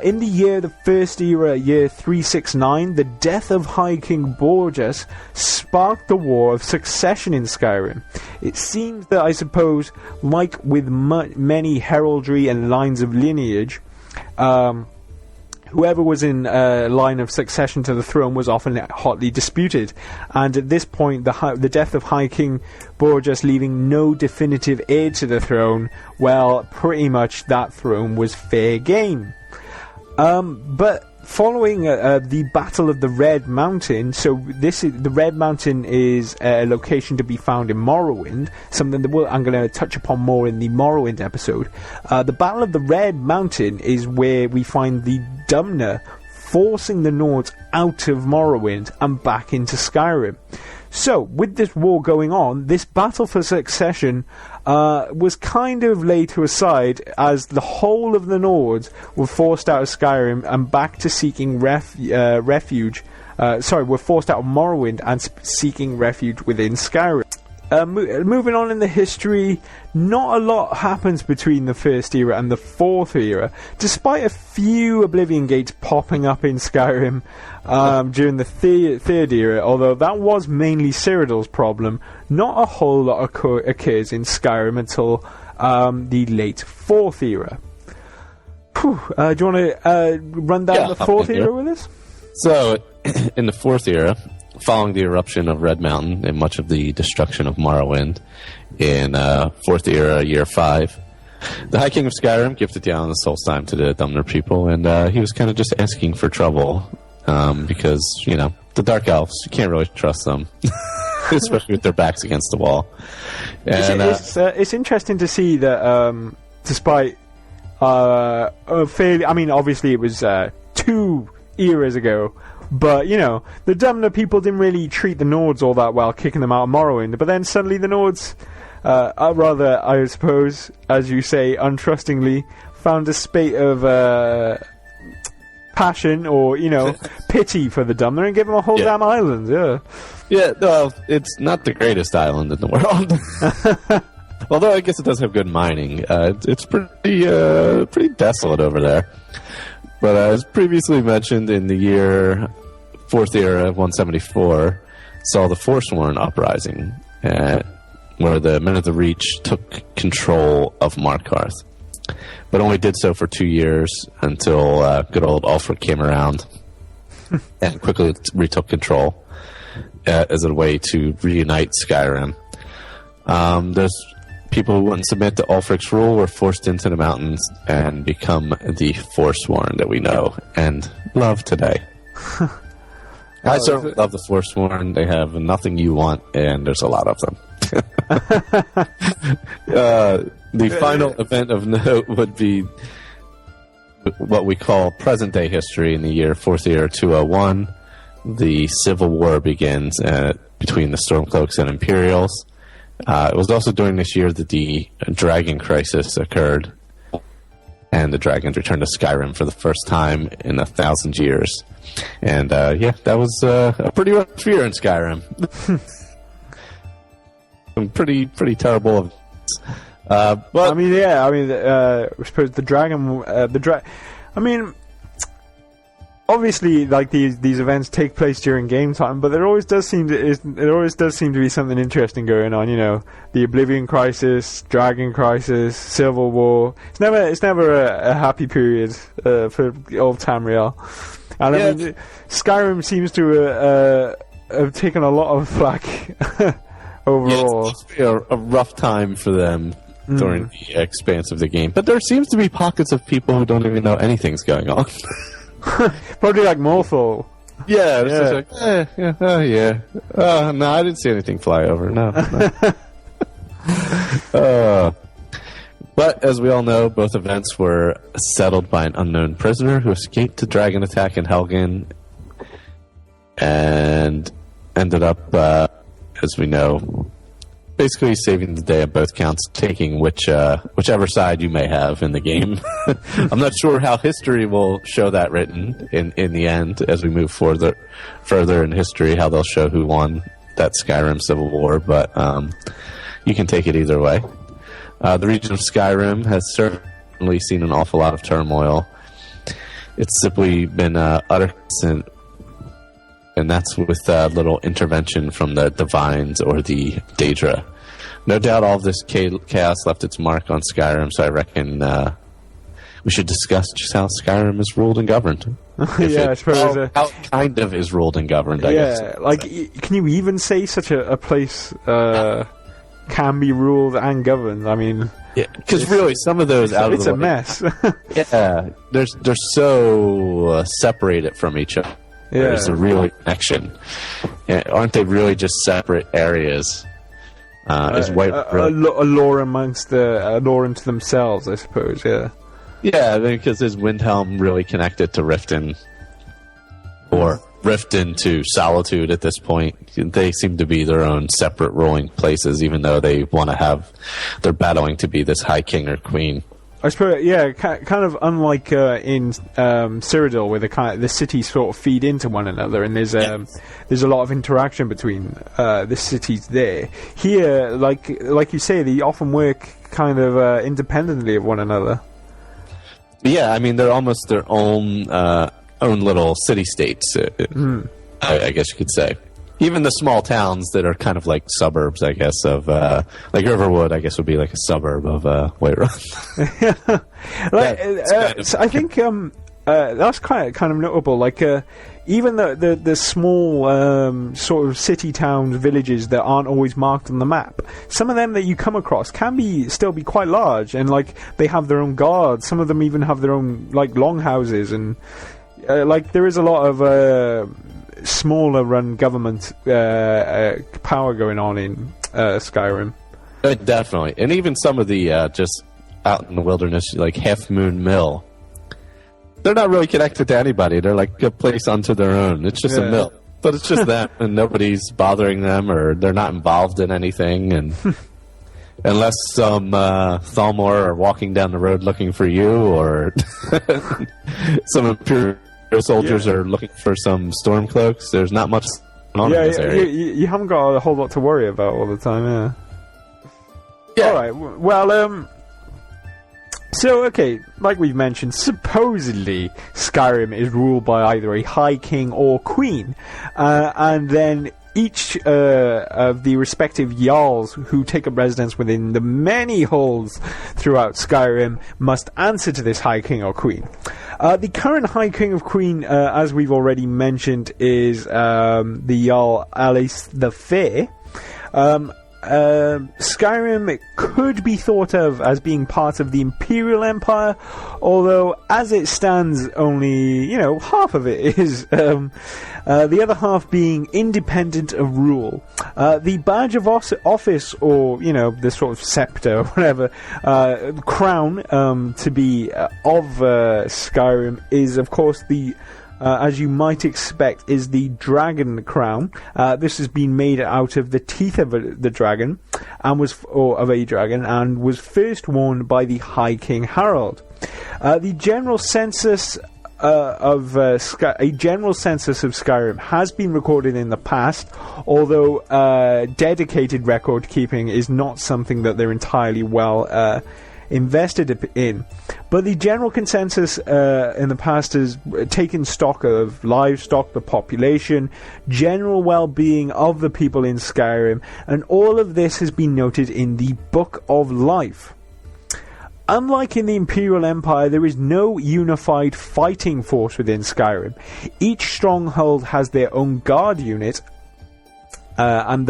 In the First Era, year 369, the death of High King Borjas sparked the War of Succession in Skyrim. It seems that, I suppose, like with many heraldry and lines of lineage, whoever was in line of succession to the throne was often hotly disputed, and at this point the death of High King Borjas leaving no definitive heir to the throne, well, pretty much that throne was fair game. But following the Battle of the Red Mountain, the Red Mountain is a location to be found in Morrowind, something that I'm going to touch upon more in the Morrowind episode. The Battle of the Red Mountain is where we find the Dumner forcing the Nords out of Morrowind and back into Skyrim. So, with this war going on, this battle for succession was kind of laid to aside, as the whole of the Nords were forced out of Skyrim and back to seeking refuge. Were forced out of Morrowind and seeking refuge within Skyrim. Moving on in the history, not a lot happens between the First Era and the Fourth Era, despite a few Oblivion Gates popping up in Skyrim during the Third Era, although that was mainly Cyrodiil's problem. Not a whole lot occurs in Skyrim until the late Fourth Era. Do you want to run down the Fourth Era with us? So, in the Fourth Era, following the eruption of Red Mountain and much of the destruction of Morrowind in Fourth Era, Year 5, the High King of Skyrim gifted the island of Solstheim to the Dumner people, and he was kind of just asking for trouble because, the Dark Elves, you can't really trust them, especially with their backs against the wall. And, it's interesting to see that despite obviously it was 2 eras ago, but, the Dumner people didn't really treat the Nords all that well, kicking them out of Morrowind. But then suddenly the Nords, rather, I suppose, as you say, untrustingly, found a spate of passion or, pity for the Dumner and gave them a whole damn island, Yeah, well, it's not the greatest island in the world. Although I guess it does have good mining. It's pretty desolate over there. But as previously mentioned, in the year Fourth Era, 174, saw the Forsworn uprising, where the Men of the Reach took control of Markarth, but only did so for 2 years until good old Ulfric came around and quickly retook control. as a way to reunite Skyrim. There's people who wouldn't submit to Ulfric's rule were forced into the mountains and become the Forsworn that we know and love today. I certainly love the Forsworn. They have nothing you want, and there's a lot of them. The final event of note would be what we call present-day history in the year 4201. The Civil War begins between the Stormcloaks and Imperials. It was also during this year that the Dragon Crisis occurred, and the dragons returned to Skyrim for the first time in 1,000 years. And that was a pretty rough year in Skyrim. Some pretty terrible events. But I suppose the dragon, obviously, like these events take place during game time, but there always does seem to be something interesting going on. You know, the Oblivion Crisis, Dragon Crisis, Civil War. It's never a happy period for old Tamriel. And I mean, Skyrim seems to have taken a lot of flack overall. Yeah, it's a rough time for them during the expanse of the game, but there seems to be pockets of people who don't even know anything's going on. Probably like Morthal. Yeah, it's just like, no, I didn't see anything fly over. No. But as we all know, both events were settled by an unknown prisoner who escaped a dragon attack in Helgen and ended up, as we know, basically saving the day on both counts, taking whichever side you may have in the game. I'm not sure how history will show that written in the end as we move further in history, how they'll show who won that Skyrim Civil War, but you can take it either way. The region of Skyrim has certainly seen an awful lot of turmoil. It's simply been utter sin, and that's with little intervention from the Divines or the Daedra. No doubt all of this chaos left its mark on Skyrim, so I reckon we should discuss just how Skyrim is ruled and governed. I suppose. How kind of is ruled and governed, I guess. Yeah, like, can you even say such a place can be ruled and governed? I mean... Yeah, because really, some of those out of the way... It's a mess. Yeah, they're so separated from each other. Yeah. There's a real connection. Aren't they really just separate areas? A lore amongst a lore into themselves, I suppose. Yeah. Yeah, because is Windhelm really connected to Riften, or Riften to Solitude at this point? They seem to be their own separate ruling places, even though they're battling to be this High King or Queen. I suppose, yeah, kind of unlike in Cyrodiil, where the cities sort of feed into one another, and there's a lot of interaction between the cities there. Here, like you say, they often work kind of independently of one another. Yeah, I mean, they're almost their own little city-states, I guess you could say. Even the small towns that are kind of like suburbs, I guess, of... like Riverwood, I guess, would be like a suburb of Whiterun. I think that's kind of notable. Like, even the small sort of city towns, villages that aren't always marked on the map, some of them that you come across can still be quite large, and like they have their own guards. Some of them even have their own like longhouses, and like there is a lot of smaller run government power going on in Skyrim. Definitely, and even some of the just out in the wilderness, like Half Moon Mill. They're not really connected to anybody. They're like a place unto their own. It's just a mill. But it's just them, and nobody's bothering them, or they're not involved in anything. And unless some Thalmor are walking down the road looking for you, or some Imperial soldiers are looking for some Stormcloaks, there's not much going on in this area. You haven't got a whole lot to worry about all the time, yeah. All right, well, so, okay, like we've mentioned, supposedly Skyrim is ruled by either a High King or Queen, and then each of the respective Jarls who take up residence within the many halls throughout Skyrim must answer to this High King or Queen. The current High King of Queen, as we've already mentioned, is the Jarl Alice the Fair. Skyrim could be thought of as being part of the Imperial Empire, although as it stands only, half of it is, the other half being independent of rule. The badge of office, or, the sort of scepter, or whatever, crown, to be of Skyrim is, of course, the as you might expect, is the dragon crown. This has been made out of the teeth of the dragon, of a dragon, and was first worn by the High King Harald. The general census of Skyrim has been recorded in the past, although dedicated record keeping is not something that they're entirely well invested in. But the general consensus in the past has taken stock of livestock, the population, general well-being of the people in Skyrim, and all of this has been noted in the Book of Life. Unlike in the Imperial Empire, there is no unified fighting force within Skyrim. Each stronghold has their own guard unit, and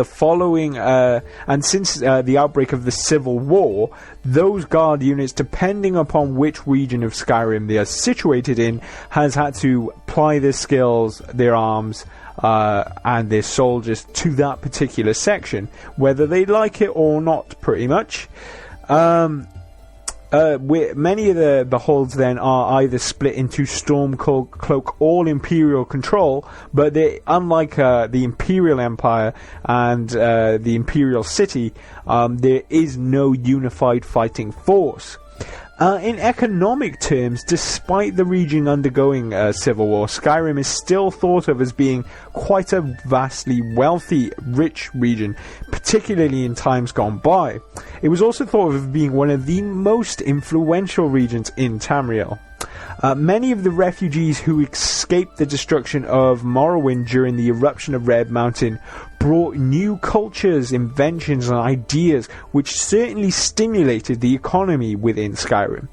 since the outbreak of the Civil War, those guard units, depending upon which region of Skyrim they are situated in, has had to ply their skills, their arms, and their soldiers to that particular section, whether they like it or not, pretty much. Many of the holds then are either split into Stormcloak or Imperial control, but unlike the Imperial Empire and the Imperial City, there is no unified fighting force. In economic terms, despite the region undergoing civil war, Skyrim is still thought of as being quite a vastly wealthy, rich region, particularly in times gone by. It was also thought of as being one of the most influential regions in Tamriel. Many of the refugees who escaped the destruction of Morrowind during the eruption of Red Mountain brought new cultures, inventions, and ideas which certainly stimulated the economy within Skyrim.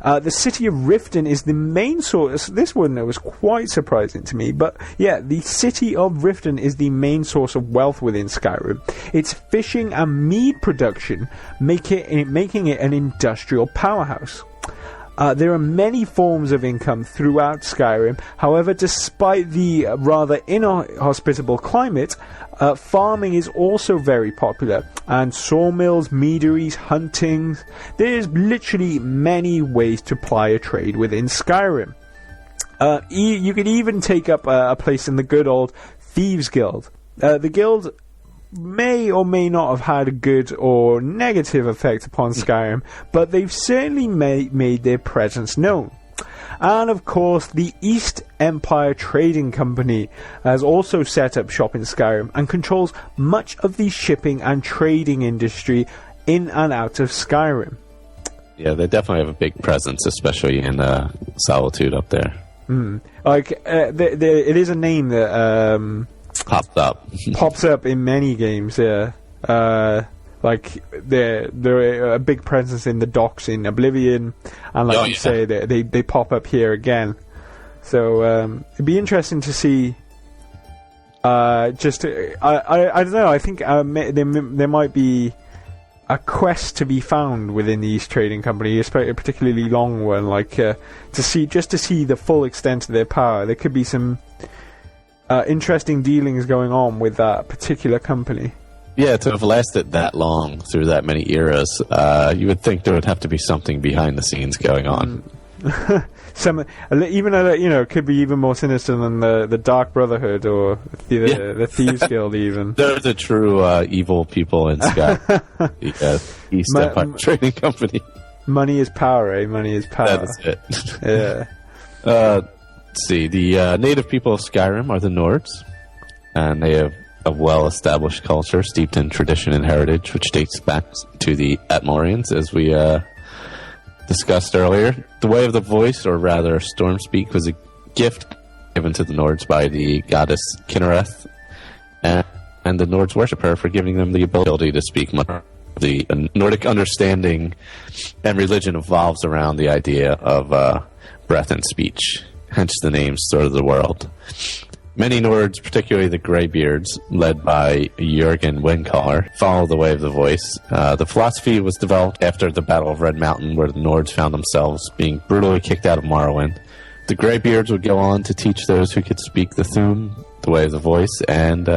The city of Riften is the main source. This one was quite surprising to me, but yeah, the city of Riften is the main source of wealth within Skyrim. Its fishing and mead production making it an industrial powerhouse. There are many forms of income throughout Skyrim. However, despite the rather inhospitable climate, farming is also very popular, and sawmills, meaderies, hunting. There's literally many ways to ply a trade within Skyrim. You could even take up a place in the good old Thieves Guild. The guild may or may not have had a good or negative effect upon Skyrim, but they've certainly made their presence known. And of course, the East Empire Trading Company has also set up shop in Skyrim and controls much of the shipping and trading industry in and out of Skyrim. Yeah, they definitely have a big presence, especially in Solitude up there. It is a name that pops up in many games. Yeah, they're a big presence in the docks in Oblivion, and say, they pop up here again. So it'd be interesting to see. I don't know. I think there might be a quest to be found within the East Trading Company, a particularly long one, to see the full extent of their power. There could be some interesting dealings going on with that particular company. Yeah, to have lasted that long through that many eras, you would think there would have to be something behind the scenes going on. Could be even more sinister than the Dark Brotherhood or the Thieves Guild. Even they're the true evil people in Sky. East Empire Trading Company. Money is power, eh? Money is power. That's it. Yeah. Let's see. The native people of Skyrim are the Nords, and they have a well-established culture steeped in tradition and heritage, which dates back to the Atmorians, as we discussed earlier. The Way of the Voice, or rather Stormspeak, was a gift given to the Nords by the goddess Kinnereth, and and the Nords worship her for giving them the ability to speak much. The Nordic understanding and religion evolves around the idea of breath and speech, hence the name Sword of the World. Many Nords, particularly the Greybeards, led by Jürgen Windcaller, follow the way of the voice. The philosophy was developed after the Battle of Red Mountain, where the Nords found themselves being brutally kicked out of Morrowind. The Greybeards would go on to teach those who could speak the Thu'um, the way of the voice, and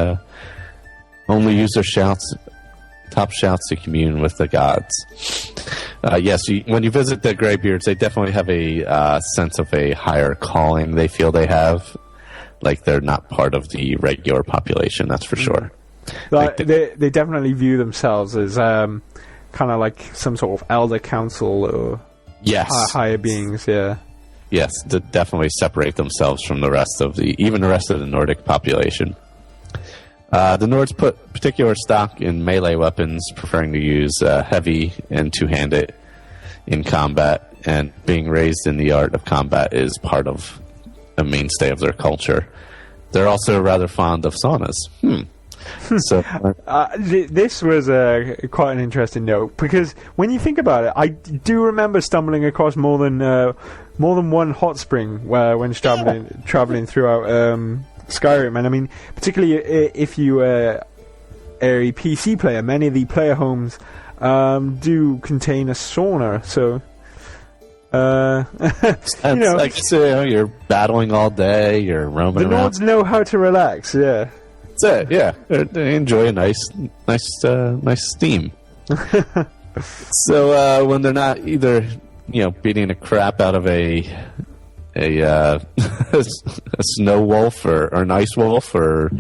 only use their top shouts to commune with the gods. Yes, when you visit the Greybeards, they definitely have a sense of a higher calling they feel they have. Like they're not part of the regular population, that's for sure. Like they definitely view themselves as kind of like some sort of elder council or higher beings, yeah. Yes, to definitely separate themselves from the rest of the Nordic population. The Nords put particular stock in melee weapons, preferring to use heavy and two-handed in combat, and being raised in the art of combat is part of a mainstay of their culture. They're also rather fond of saunas. So this was quite an interesting note, because when you think about it, I do remember stumbling across more than one hot spring when traveling throughout Skyrim, and I mean, particularly if you are a PC player, many of the player homes do contain a sauna, so. You're battling all day, you're roaming around. The Nords know how to relax, yeah. That's it, yeah. They enjoy a nice steam. So when they're not either, beating the crap out of a snow wolf or an ice wolf or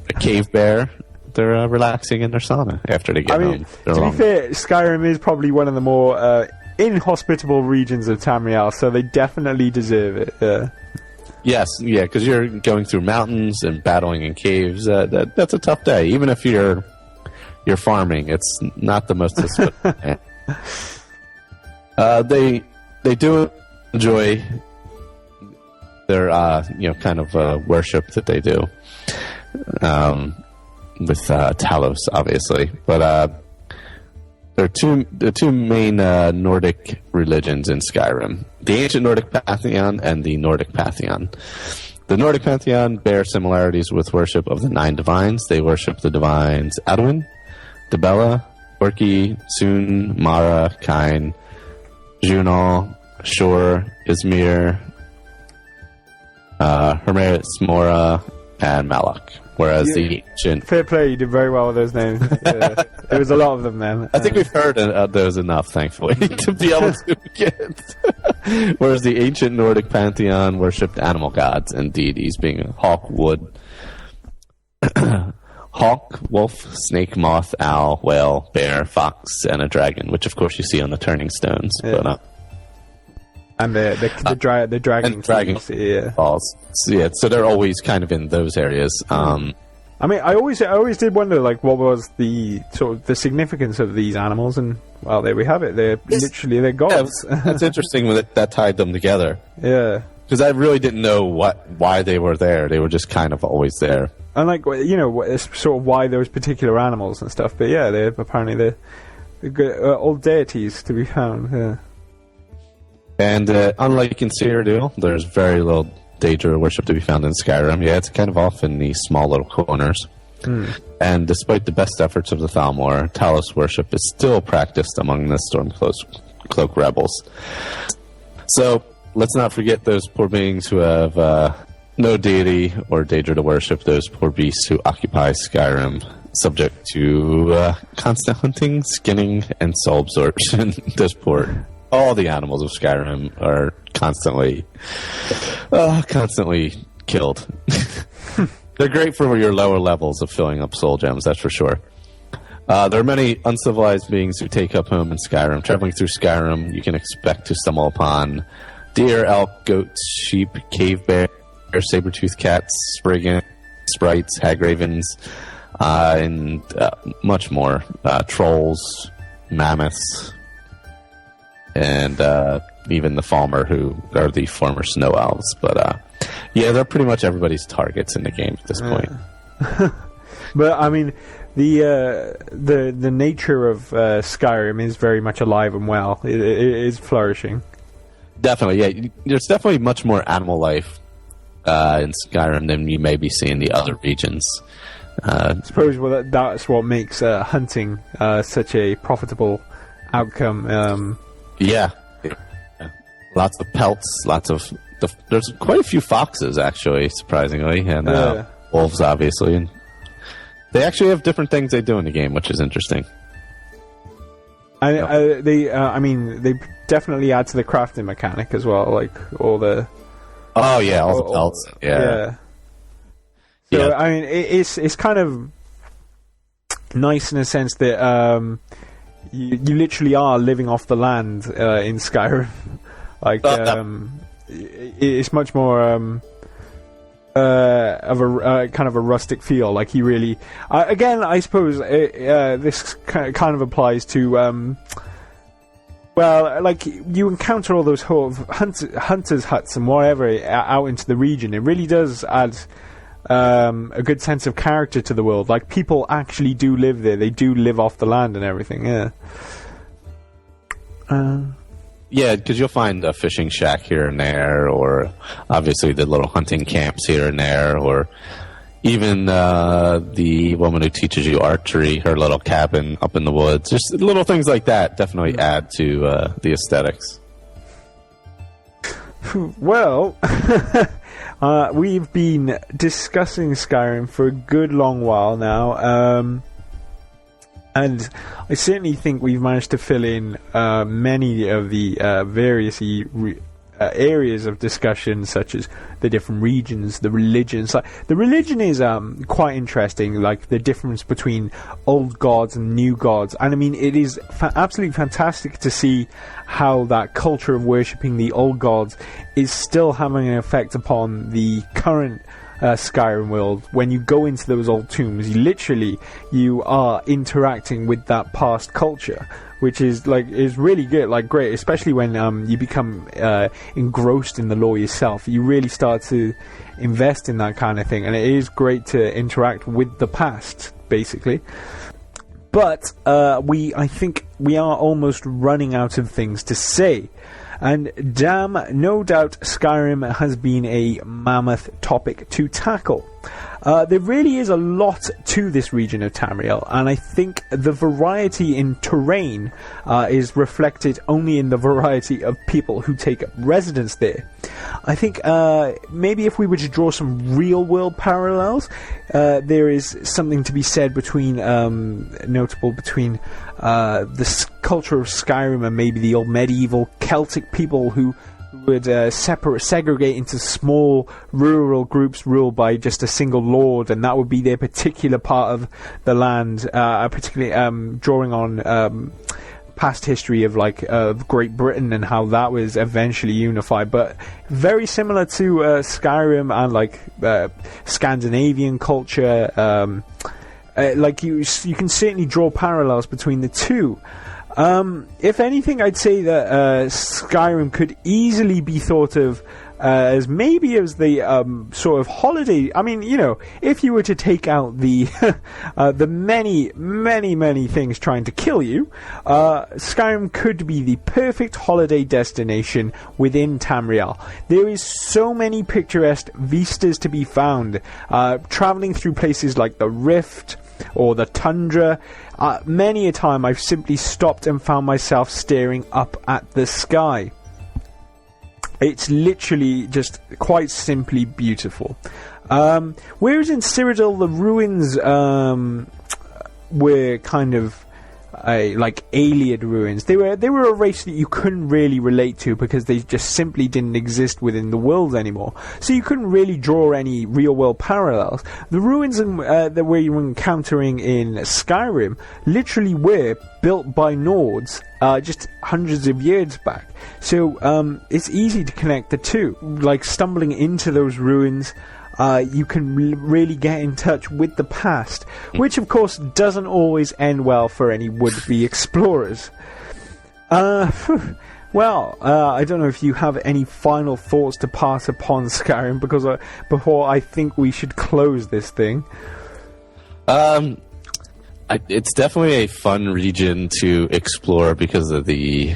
a cave bear, they're relaxing in their sauna after they get home. To be fair, Skyrim is probably one of the more inhospitable regions of Tamriel, so they definitely deserve it. Yes, yeah, because you're going through mountains and battling in caves. That's a tough day. Even if you're farming, it's not the most hospitable. They do enjoy their kind of worship that they do with Talos, obviously, but. There are two main Nordic religions in Skyrim: the ancient Nordic Pantheon and the Nordic Pantheon. The Nordic Pantheon bear similarities with worship of the 9 divines. They worship the divines Adwin, Dibella, Orki, Sun, Mara, Kain, Junal, Shor, Izmir, Hermes, Mora, and Malak. Whereas the ancient... Fair play, you did very well with those names. There was a lot of them, man. I think we've heard those enough, thankfully, to be able to get... Whereas the ancient Nordic pantheon worshipped animal gods and deities, being hawk, wolf, snake, moth, owl, whale, bear, fox, and a dragon, which of course you see on the turning stones. Yeah. But, and the dragon balls. So they're always kind of in those areas. I mean, I always did wonder, like, what was the sort of the significance of these animals, and well, there we have it. They're literally gods. Yeah, that's interesting that tied them together. Yeah, because I really didn't know why they were there. They were just kind of always there. And like, sort of why those particular animals and stuff. But yeah, they're old deities to be found. Yeah. And unlike in Cyrodiil, there's very little Daedra worship to be found in Skyrim. Yeah, it's kind of off in these small little corners. And despite the best efforts of the Thalmor, Talos worship is still practiced among the Stormcloak rebels. So let's not forget those poor beings who have no deity or Daedra to worship, those poor beasts who occupy Skyrim, subject to constant hunting, skinning, and soul absorption. All the animals of Skyrim are constantly killed. They're great for your lower levels of filling up soul gems, that's for sure. There are many uncivilized beings who take up home in Skyrim. Traveling through Skyrim, you can expect to stumble upon deer, elk, goats, sheep, cave bear, saber-toothed cats, spriggans, sprites, hag-ravens, and much more. Trolls, mammoths, and even the Falmer, who are the former snow elves. But yeah, they're pretty much everybody's targets in the game at this point. But I mean, the nature of Skyrim is very much alive and well. It is flourishing. Definitely, yeah. There's definitely much more animal life in Skyrim than you maybe see in the other regions. I suppose that's what makes hunting such a profitable outcome. Yeah. Lots of pelts, there's quite a few foxes, actually, surprisingly, and wolves, obviously. And they actually have different things they do in the game, which is interesting. They definitely add to the crafting mechanic as well, like all the... Oh, yeah, all the pelts. Yeah. So, I mean, it's kind of nice in a sense that you literally are living off the land in Skyrim. Like, it's much more of a kind of a rustic feel. Like, you really... again, I suppose this kind of applies to... well, like, you encounter all those sort of hunters' huts and whatever out into the region. It really does add a good sense of character to the world. Like, people actually do live there. They do live off the land and everything, yeah. Yeah, because you'll find a fishing shack here and there, or obviously the little hunting camps here and there, or even the woman who teaches you archery, her little cabin up in the woods. Just little things like that definitely add to the aesthetics. Well, we've been discussing Skyrim for a good long while now. And I certainly think we've managed to fill in many of the various areas of discussion, such as the different regions, the religions. Like, the religion is quite interesting, like the difference between old gods and new gods. And I mean, it is absolutely fantastic to see how that culture of worshipping the old gods is still having an effect upon the current Skyrim world. When you go into those old tombs, you are interacting with that past culture, which is really good, like great, especially when you become engrossed in the lore yourself. You really start to invest in that kind of thing, and it is great to interact with the past, basically. But I think we are almost running out of things to say. And damn, no doubt Skyrim has been a mammoth topic to tackle. There really is a lot to this region of Tamriel, and I think the variety in terrain is reflected only in the variety of people who take up residence there. I think maybe if we were to draw some real-world parallels, there is something to be said notable between the culture of Skyrim and maybe the old medieval Celtic people who would segregate into small rural groups ruled by just a single lord, and that would be their particular part of the land, particularly drawing on past history of Great Britain and how that was eventually unified. But very similar to Skyrim and Scandinavian culture. You can certainly draw parallels between the two. If anything, I'd say that Skyrim could easily be thought of as maybe as the sort of holiday. I mean, if you were to take out the the many things trying to kill you, Skyrim could be the perfect holiday destination within Tamriel. There is so many picturesque vistas to be found, traveling through places like the Rift or the Tundra. Many a time I've simply stopped and found myself staring up at the sky. It's literally just quite simply beautiful. Whereas in Cyrodiil, the ruins were kind of alien ruins. They were a race that you couldn't really relate to because they just simply didn't exist within the world anymore. So you couldn't really draw any real world parallels. The ruins that we were encountering in Skyrim literally were built by Nords just hundreds of years back. So it's easy to connect the two. Like stumbling into those ruins, you can really get in touch with the past, which of course doesn't always end well for any would-be explorers. Well, I don't know if you have any final thoughts to pass upon Skyrim, because before I think we should close this thing. It's definitely a fun region to explore because of the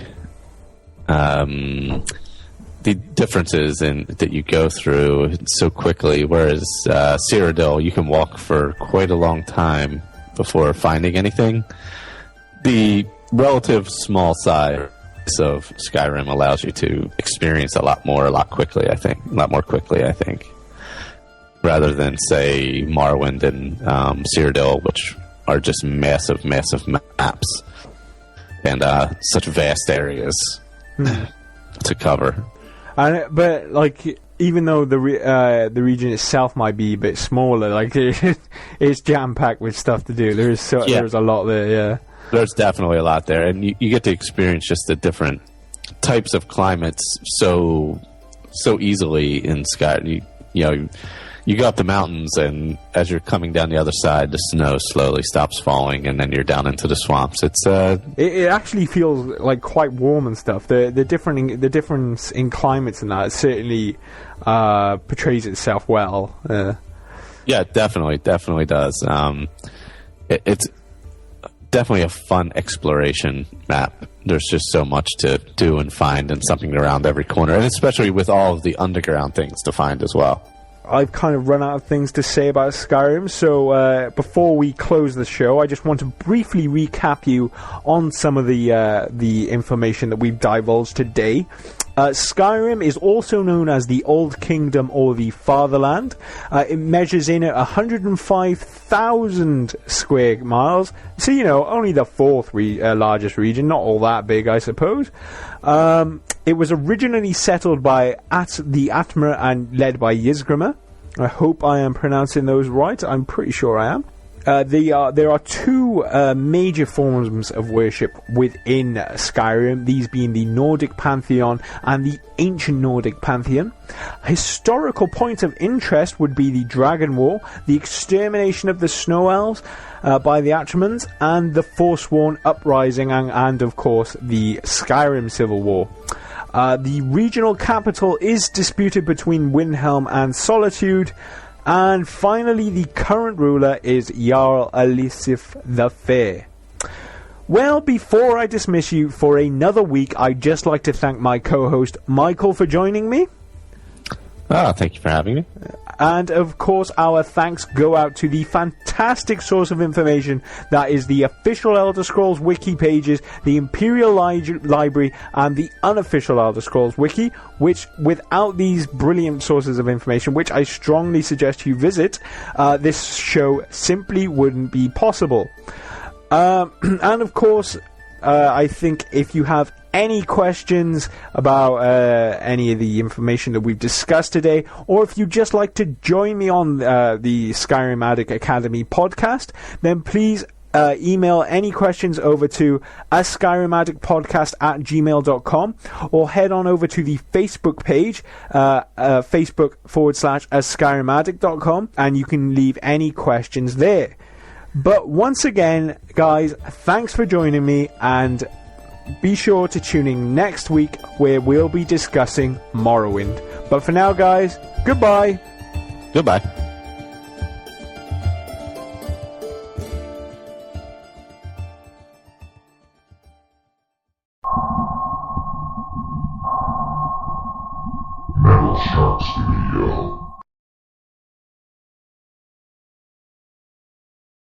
differences that you go through so quickly. Whereas Cyrodiil, you can walk for quite a long time before finding anything. The relative small size of Skyrim allows you to experience a lot more quickly, I think, rather than, say, Morrowind and Cyrodiil, which are just massive maps and such vast areas to cover. But like, even though the region itself might be a bit smaller, like it's jam packed with stuff to do. There's a lot there. Yeah, there's definitely a lot there, and you get to experience just the different types of climates so easily in Sky. You go up the mountains, and as you're coming down the other side, the snow slowly stops falling, and then you're down into the swamps. It actually feels like quite warm and stuff. The difference in climates and that certainly portrays itself well. Yeah, definitely does. It's definitely a fun exploration map. There's just so much to do and find, and something around every corner, and especially with all of the underground things to find as well. I've kind of run out of things to say about Skyrim, so before we close the show, I just want to briefly recap you on some of the information that we've divulged today. Skyrim is also known as the Old Kingdom or the Fatherland. It measures in at 105,000 square miles, so only the fourth largest region, not all that big, I suppose. It was originally settled by the Atma and led by Ysgramor. I hope I am pronouncing those right. I'm pretty sure I am. There are two major forms of worship within Skyrim, these being the Nordic Pantheon and the Ancient Nordic Pantheon. Historical points of interest would be the Dragon War, the extermination of the Snow Elves by the Atmans, and the Forsworn Uprising, and of course the Skyrim Civil War. The regional capital is disputed between Windhelm and Solitude. And finally, the current ruler is Jarl Alisif the Fair. Well, before I dismiss you for another week, I'd just like to thank my co-host, Michael, for joining me. Thank you for having me. And, of course, our thanks go out to the fantastic source of information that is the official Elder Scrolls Wiki pages, the Imperial Library, and the unofficial Elder Scrolls Wiki, which, without these brilliant sources of information, which I strongly suggest you visit, this show simply wouldn't be possible. And, of course, I think if you have any questions about any of the information that we've discussed today, or if you'd just like to join me on the Skyrim Addict Academy podcast, then please email any questions over to askyrimaddictpodcast@gmail.com, or head on over to the Facebook page, facebook.com/askyrimaddict.com, and you can leave any questions there. But once again, guys, thanks for joining me, and be sure to tune in next week where we'll be discussing Morrowind. But for now, guys, goodbye. Goodbye.